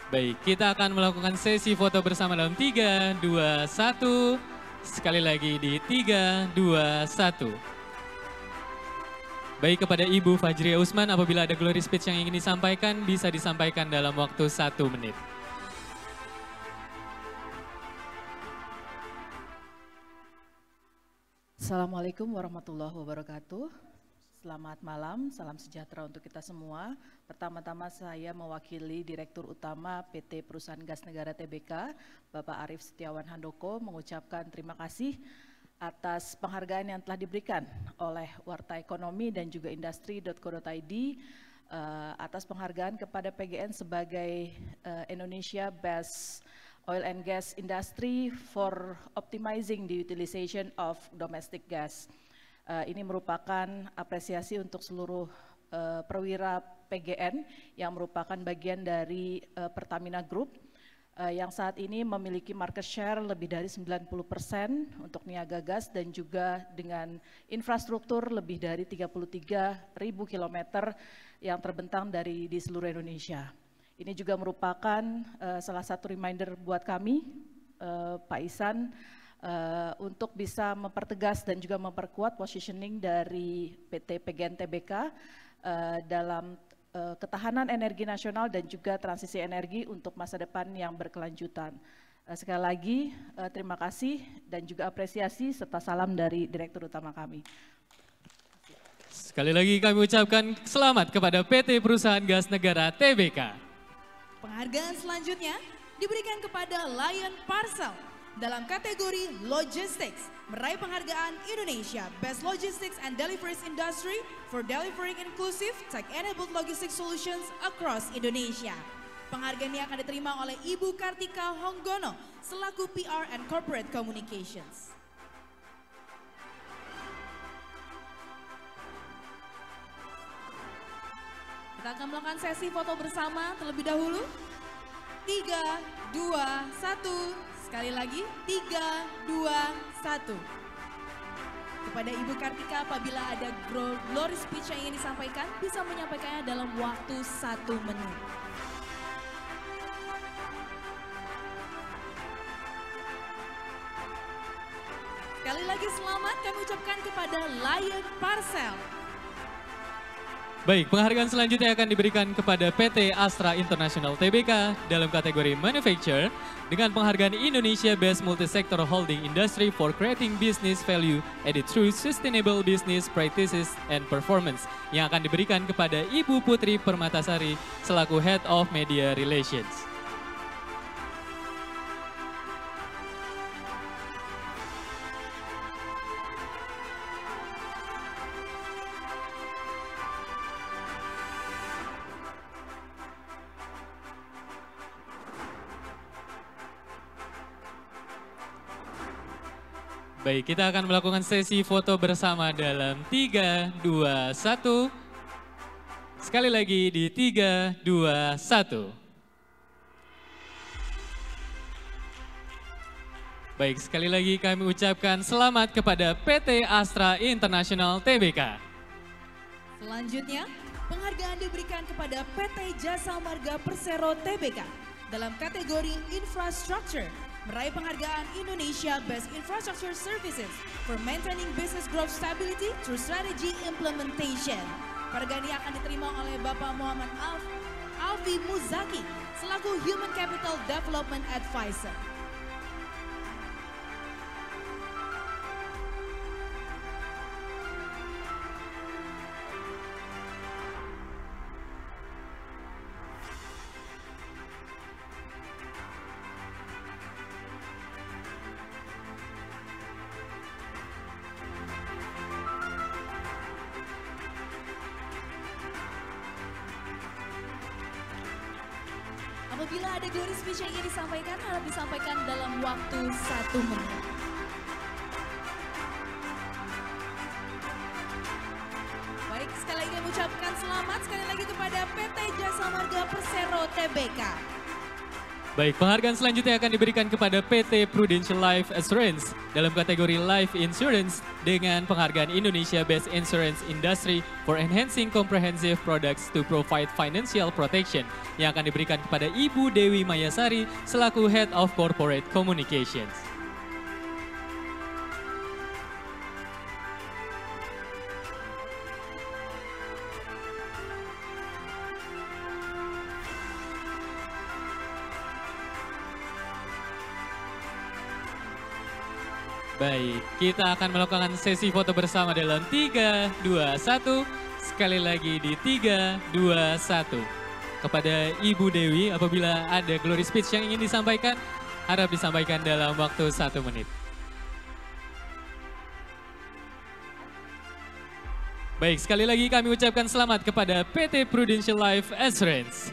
Baik, kita akan melakukan sesi foto bersama dalam 3, 2, 1. Sekali lagi di 3, 2, 1. Baik, kepada Ibu Fajriah Usman, apabila ada glory speech yang ingin disampaikan, bisa disampaikan dalam waktu 1 menit. Assalamualaikum warahmatullahi wabarakatuh. Selamat malam, salam sejahtera untuk kita semua. Pertama-tama saya mewakili Direktur Utama PT Perusahaan Gas Negara TBK, Bapak Arief Setiawan Handoko, mengucapkan terima kasih atas penghargaan yang telah diberikan oleh Warta Ekonomi dan juga Industri.co.id atas penghargaan kepada PGN sebagai Indonesia Best Oil and Gas Industry for Optimizing the Utilization of Domestic Gas. Ini merupakan apresiasi untuk seluruh perwira PGN yang merupakan bagian dari Pertamina Group yang saat ini memiliki market share lebih dari 90% untuk niaga gas dan juga dengan infrastruktur lebih dari 33.000 kilometer yang terbentang di seluruh Indonesia. Ini juga merupakan salah satu reminder buat kami, Pak Ihsan, untuk bisa mempertegas dan juga memperkuat positioning dari PT PGN TBK dalam ketahanan energi nasional dan juga transisi energi untuk masa depan yang berkelanjutan. Sekali lagi terima kasih dan juga apresiasi serta salam dari Direktur Utama kami. Sekali lagi kami ucapkan selamat kepada PT Perusahaan Gas Negara TBK. Penghargaan selanjutnya diberikan kepada Lion Parcel dalam kategori Logistics, meraih penghargaan Indonesia Best Logistics and Deliveries Industry for delivering inclusive tech-enabled logistics solutions across Indonesia. Penghargaan ini akan diterima oleh Ibu Kartika Honggono selaku PR and Corporate Communications. Kita akan melakukan sesi foto bersama terlebih dahulu. 3, 2, 1. Sekali lagi, 3, 2, 1. Kepada Ibu Kartika, apabila ada glory speech yang ingin disampaikan, bisa menyampaikannya dalam waktu 1 menit. Sekali lagi selamat kami ucapkan kepada Lion Parcel. Baik, penghargaan selanjutnya akan diberikan kepada PT Astra International TBK dalam kategori Manufacture dengan penghargaan Indonesia Best Multisector Holding Industry for Creating Business Value Added Through Sustainable Business Practices and Performance yang akan diberikan kepada Ibu Putri Permatasari selaku Head of Media Relations. Baik, kita akan melakukan sesi foto bersama dalam 3, 2, 1. Sekali lagi di 3, 2, 1. Baik, sekali lagi kami ucapkan selamat kepada PT Astra International TBK. Selanjutnya, penghargaan diberikan kepada PT Jasa Marga Persero TBK dalam kategori Infrastructure, meraih penghargaan Indonesia Best Infrastructure Services for Maintaining Business Growth Stability through Strategy Implementation. Penghargaan ini akan diterima oleh Bapak Muhammad Alfi Muzaki selaku Human Capital Development Advisor. Apabila ada glory speech yang ingin disampaikan, harap disampaikan dalam waktu 1 menit. Baik, sekali lagi mengucapkan selamat sekali lagi kepada PT Jasa Marga Persero Tbk. Baik, penghargaan selanjutnya akan diberikan kepada PT Prudential Life Assurance dalam kategori Life Insurance dengan penghargaan Indonesia Best Insurance Industry for Enhancing Comprehensive Products to Provide Financial Protection yang akan diberikan kepada Ibu Dewi Mayasari selaku Head of Corporate Communications. Baik, kita akan melakukan sesi foto bersama dalam 3, 2, 1. Sekali lagi di 3, 2, 1. Kepada Ibu Dewi, apabila ada glory speech yang ingin disampaikan, harap disampaikan dalam waktu 1 menit. Baik, sekali lagi kami ucapkan selamat kepada PT Prudential Life Assurance.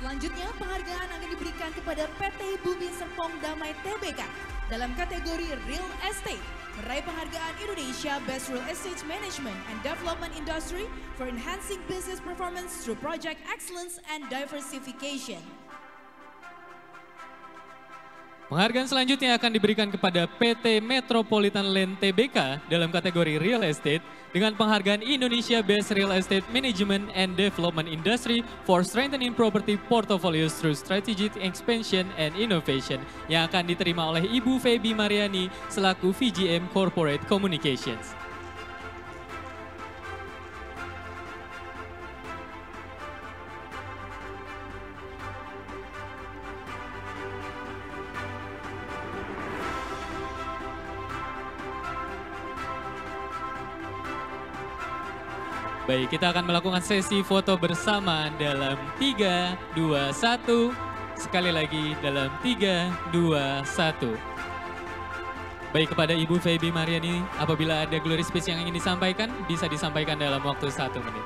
Selanjutnya penghargaan akan diberikan kepada PT Bumi Serpong Damai Tbk dalam kategori Real Estate, meraih penghargaan Indonesia Best Real Estate Management and Development Industry for Enhancing Business Performance through Project Excellence and Diversification. Penghargaan selanjutnya akan diberikan kepada PT Metropolitan Land Tbk dalam kategori Real Estate dengan penghargaan Indonesia Best Real Estate Management and Development Industry for Strengthening Property Portfolios through Strategic Expansion and Innovation yang akan diterima oleh Ibu Feby Mariani selaku VGM Corporate Communications. Baik, kita akan melakukan sesi foto bersama dalam 3, 2, 1. Sekali lagi dalam 3, 2, 1. Baik, kepada Ibu Feby Mariani, apabila ada glory speech yang ingin disampaikan, bisa disampaikan dalam waktu 1 menit.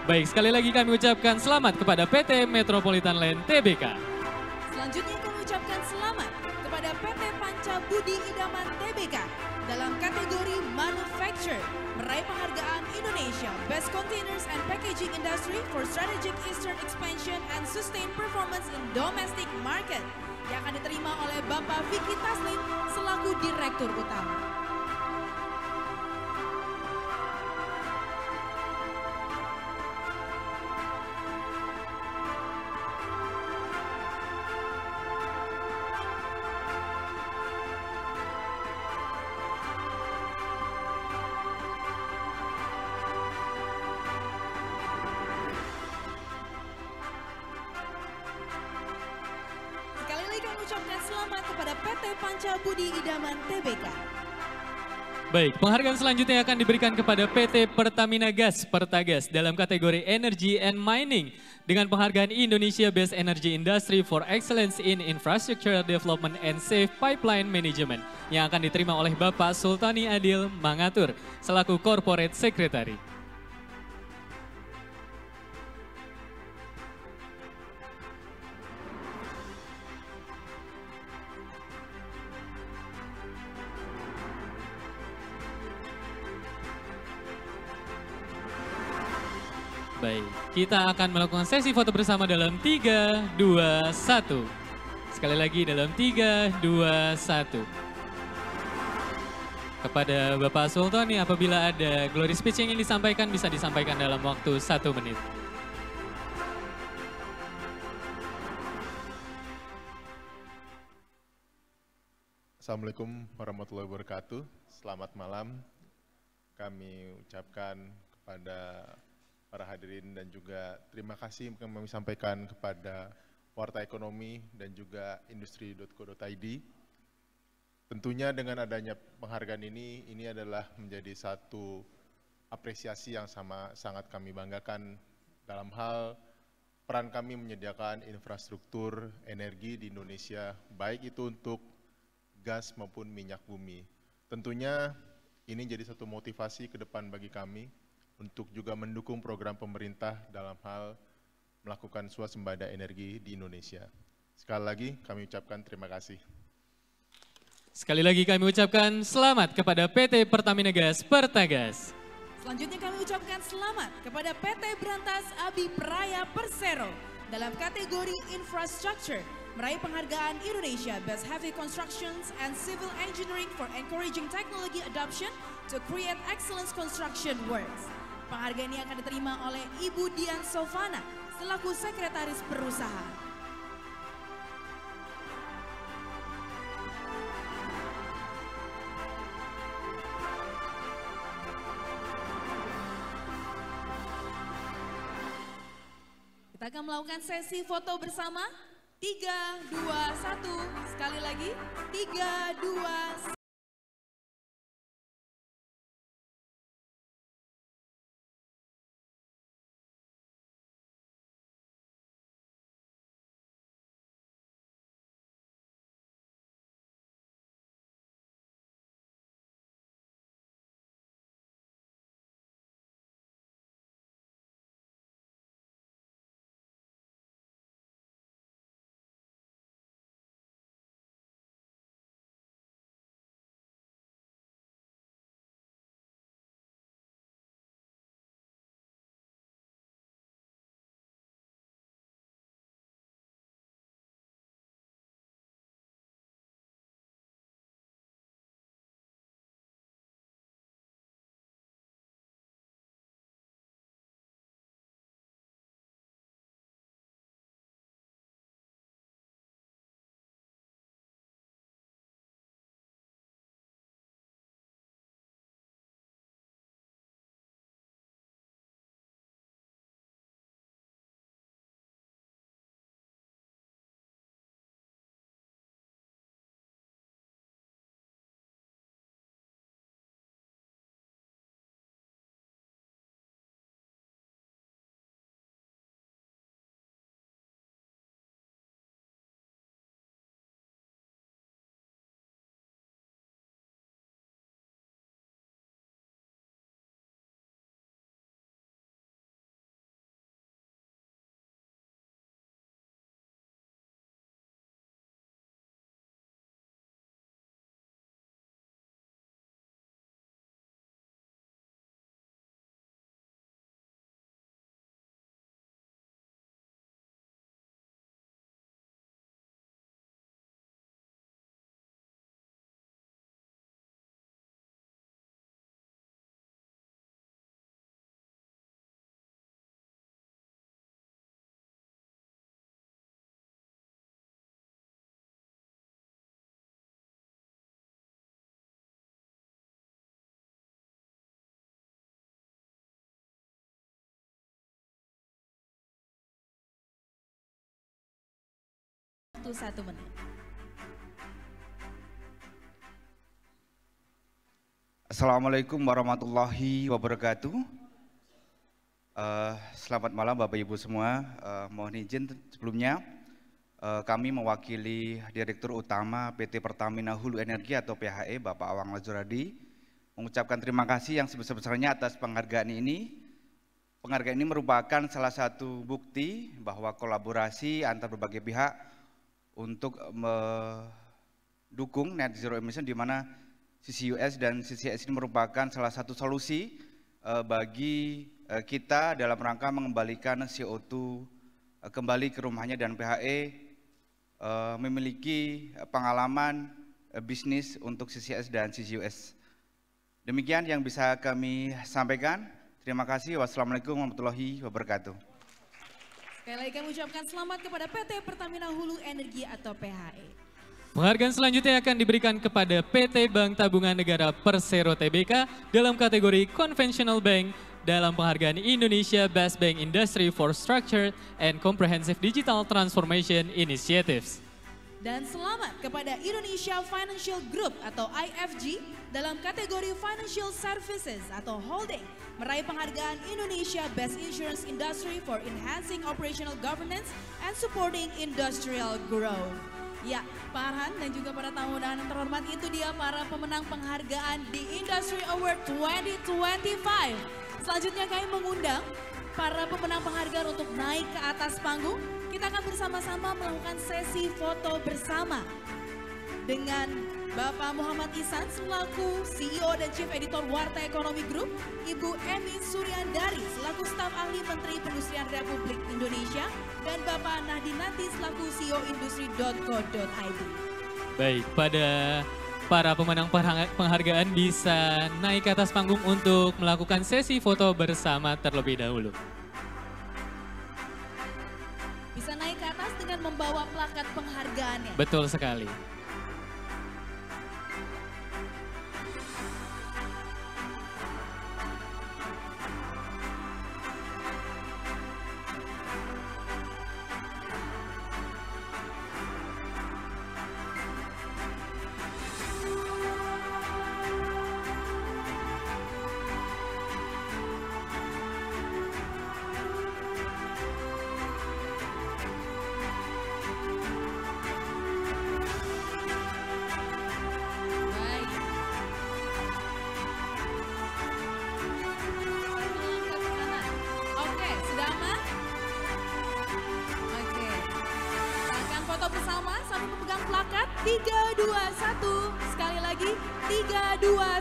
Baik, sekali lagi kami ucapkan selamat kepada PT Metropolitan Land Tbk. Selanjutnya kami ucapkan selamat kepada PT Panca Budi Idaman Tbk dalam kategori Manufacture, meraih penghargaan Indonesia Best Containers and Packaging Industry for Strategic Eastern Expansion and Sustained Performance in Domestic Market yang akan diterima oleh Bapak Vicky Taslim selaku Direktur Utama. Ucapkan selamat kepada PT Panca Budi Idaman Tbk. Baik, penghargaan selanjutnya akan diberikan kepada PT Pertamina Gas Pertagas dalam kategori Energy and Mining dengan penghargaan Indonesia Best Energy Industry for Excellence in Infrastructure Development and Safe Pipeline Management yang akan diterima oleh Bapak Sultani Adil Mangatur selaku Corporate Secretary. Baik, kita akan melakukan sesi foto bersama dalam 3, 2, 1. Sekali lagi dalam 3, 2, 1. Kepada Bapak Sultani, apabila ada glory speech yang ingin disampaikan, bisa disampaikan dalam waktu 1 menit. Assalamualaikum warahmatullahi wabarakatuh. Selamat malam. Kami ucapkan kepada para hadirin dan juga terima kasih kami sampaikan kepada Warta Ekonomi dan juga industri.co.id. Tentunya dengan adanya penghargaan ini adalah menjadi satu apresiasi yang sangat kami banggakan dalam hal peran kami menyediakan infrastruktur energi di Indonesia, baik itu untuk gas maupun minyak bumi. Tentunya ini jadi satu motivasi ke depan bagi kami untuk juga mendukung program pemerintah dalam hal melakukan swasembada energi di Indonesia. Sekali lagi kami ucapkan terima kasih. Sekali lagi kami ucapkan selamat kepada PT Pertamina Gas Pertagas. Selanjutnya kami ucapkan selamat kepada PT Berantas Abi Praya Persero dalam kategori Infrastructure meraih penghargaan Indonesia Best Heavy Constructions and Civil Engineering for Encouraging Technology Adoption to Create Excellence Construction Works. Penghargaan ini akan diterima oleh Ibu Dian Sofana selaku Sekretaris Perusahaan. Kita akan melakukan sesi foto bersama. 3, 2, 1. Sekali lagi. 3, 2, 1. Waktu 1 menit. Assalamualaikum warahmatullahi wabarakatuh. Selamat malam Bapak Ibu semua. Mohon izin sebelumnya kami mewakili Direktur Utama PT Pertamina Hulu Energi atau PHE Bapak Awang Lazuradi mengucapkan terima kasih yang sebesar-besarnya atas penghargaan ini. Penghargaan ini merupakan salah satu bukti bahwa kolaborasi antar berbagai pihak untuk mendukung net zero emission, di mana CCUS dan CCS ini merupakan salah satu solusi bagi kita dalam rangka mengembalikan CO2 kembali ke rumahnya, dan PHE memiliki pengalaman bisnis untuk CCS dan CCUS. Demikian yang bisa kami sampaikan. Terima kasih. Wassalamualaikum warahmatullahi wabarakatuh. Sekali lagi kami ucapkan selamat kepada PT Pertamina Hulu Energi atau PHE. Penghargaan selanjutnya akan diberikan kepada PT Bank Tabungan Negara Persero Tbk dalam kategori Conventional Bank dalam penghargaan Indonesia Best Bank Industry for Structured and Comprehensive Digital Transformation Initiatives. Dan selamat kepada Indonesia Financial Group atau IFG dalam kategori Financial Services atau Holding meraih penghargaan Indonesia Best Insurance Industry for Enhancing Operational Governance and Supporting Industrial Growth. Ya, Pak Arhan dan juga para tamu undangan yang terhormat, itu dia para pemenang penghargaan di Industry Award 2025. Selanjutnya kami mengundang para pemenang penghargaan untuk naik ke atas panggung. Kita akan bersama-sama melakukan sesi foto bersama dengan Bapak Muhammad Ihsan selaku CEO dan Chief Editor Warta Ekonomi Group, Ibu Emy Suryandari selaku Staf Ahli Menteri Perindustrian Republik Indonesia, dan Bapak Nahdi Nanti selaku CEO Industri.co.id. Baik, pada para pemenang penghargaan bisa naik ke atas panggung untuk melakukan sesi foto bersama terlebih dahulu. Bisa naik ke atas dengan membawa plakat penghargaannya. Betul sekali. Bersama sambil memegang plakat 3, 2, 1. Sekali lagi 3, 2,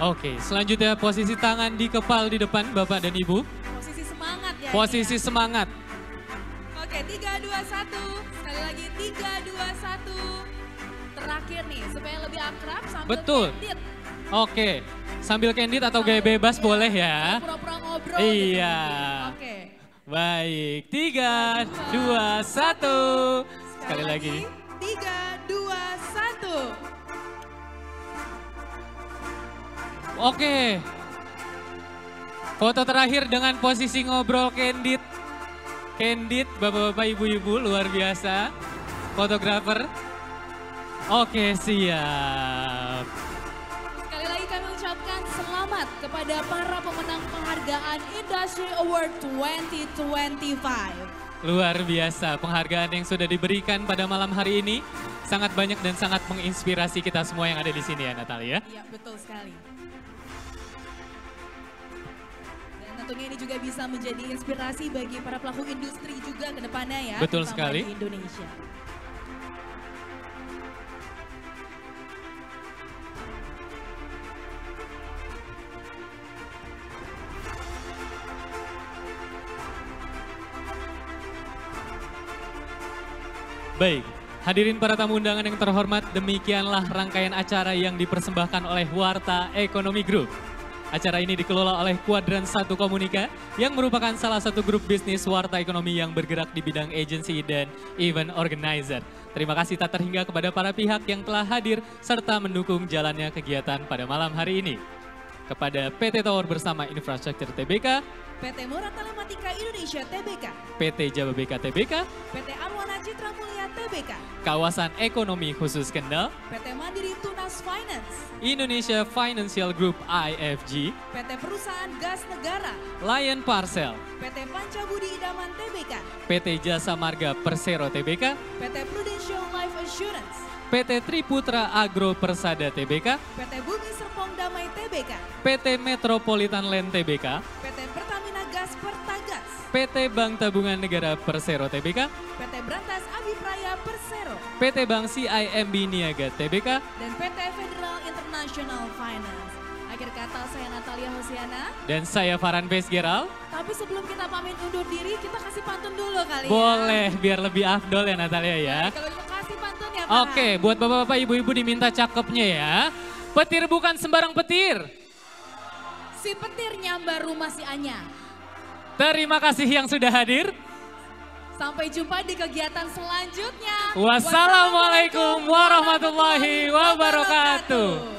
1. Oke, selanjutnya posisi tangan di kepal di depan Bapak dan Ibu. Posisi semangat ya. Posisi semangat. Oke, 3, 2, 1. Sekali lagi 3, 2, 1. Terakhir nih supaya lebih akrab sambil Betul. candid. Oke, sambil candid atau gaya bebas boleh ya. Pura-pura ngobrol. Iya. Gitu. Oke. Baik, 3, 2, 1. Sekali lagi. 3, 2, 1. Oke. Foto terakhir dengan posisi ngobrol candid. Candid, bapak-bapak, ibu-ibu, luar biasa. Fotografer. Oke, siap. Sekali lagi kami ucapkan selamat kepada para pemenang penghargaan Industry Award 2025. Luar biasa penghargaan yang sudah diberikan pada malam hari ini. Sangat banyak dan sangat menginspirasi kita semua yang ada di sini ya Natalia. Iya, betul sekali. Dan tentunya ini juga bisa menjadi inspirasi bagi para pelaku industri juga ke depannya ya. Betul terutama sekali. Di Indonesia. Baik, hadirin para tamu undangan yang terhormat, demikianlah rangkaian acara yang dipersembahkan oleh Warta Ekonomi Group. Acara ini dikelola oleh Kuadran 1 Komunika yang merupakan salah satu grup bisnis warta ekonomi yang bergerak di bidang agency dan event organizer. Terima kasih tak terhingga kepada para pihak yang telah hadir serta mendukung jalannya kegiatan pada malam hari ini. Kepada PT Tower Bersama Infrastruktur Tbk, PT Murah Telematika Indonesia Tbk, PT Jababeka Tbk, PT Arwana Citra Mulia Tbk, Kawasan Ekonomi Khusus Kendal, PT Mandiri Tunas Finance, Indonesia Financial Group IFG, PT Perusahaan Gas Negara, Lion Parcel, PT Pancabudi Idaman Tbk, PT Jasa Marga Persero Tbk, PT Prudential Life Assurance, PT Triputra Agro Persada Tbk, PT Bumi Serpong Damai Tbk, PT Metropolitan Land Tbk, PT Pertamina Gas Pertagas, PT Bank Tabungan Negara Persero Tbk, PT Brantas Abipraya Persero, PT Bank CIMB Niaga Tbk, dan PT Federal International Finance. Akhir kata saya Natalia Hosiana. Dan saya Farhan Vesgeral. Tapi sebelum kita pamit undur diri, kita kasih pantun dulu kali ya. Boleh, biar lebih afdol ya Natalia ya. Kalau kita kasih pantun ya Pak. Oke, buat bapak-bapak ibu-ibu diminta cakepnya ya. Petir bukan sembarang petir. Si petir nyambar rumah si Anya. Terima kasih yang sudah hadir. Sampai jumpa di kegiatan selanjutnya. Wassalamualaikum warahmatullahi wabarakatuh.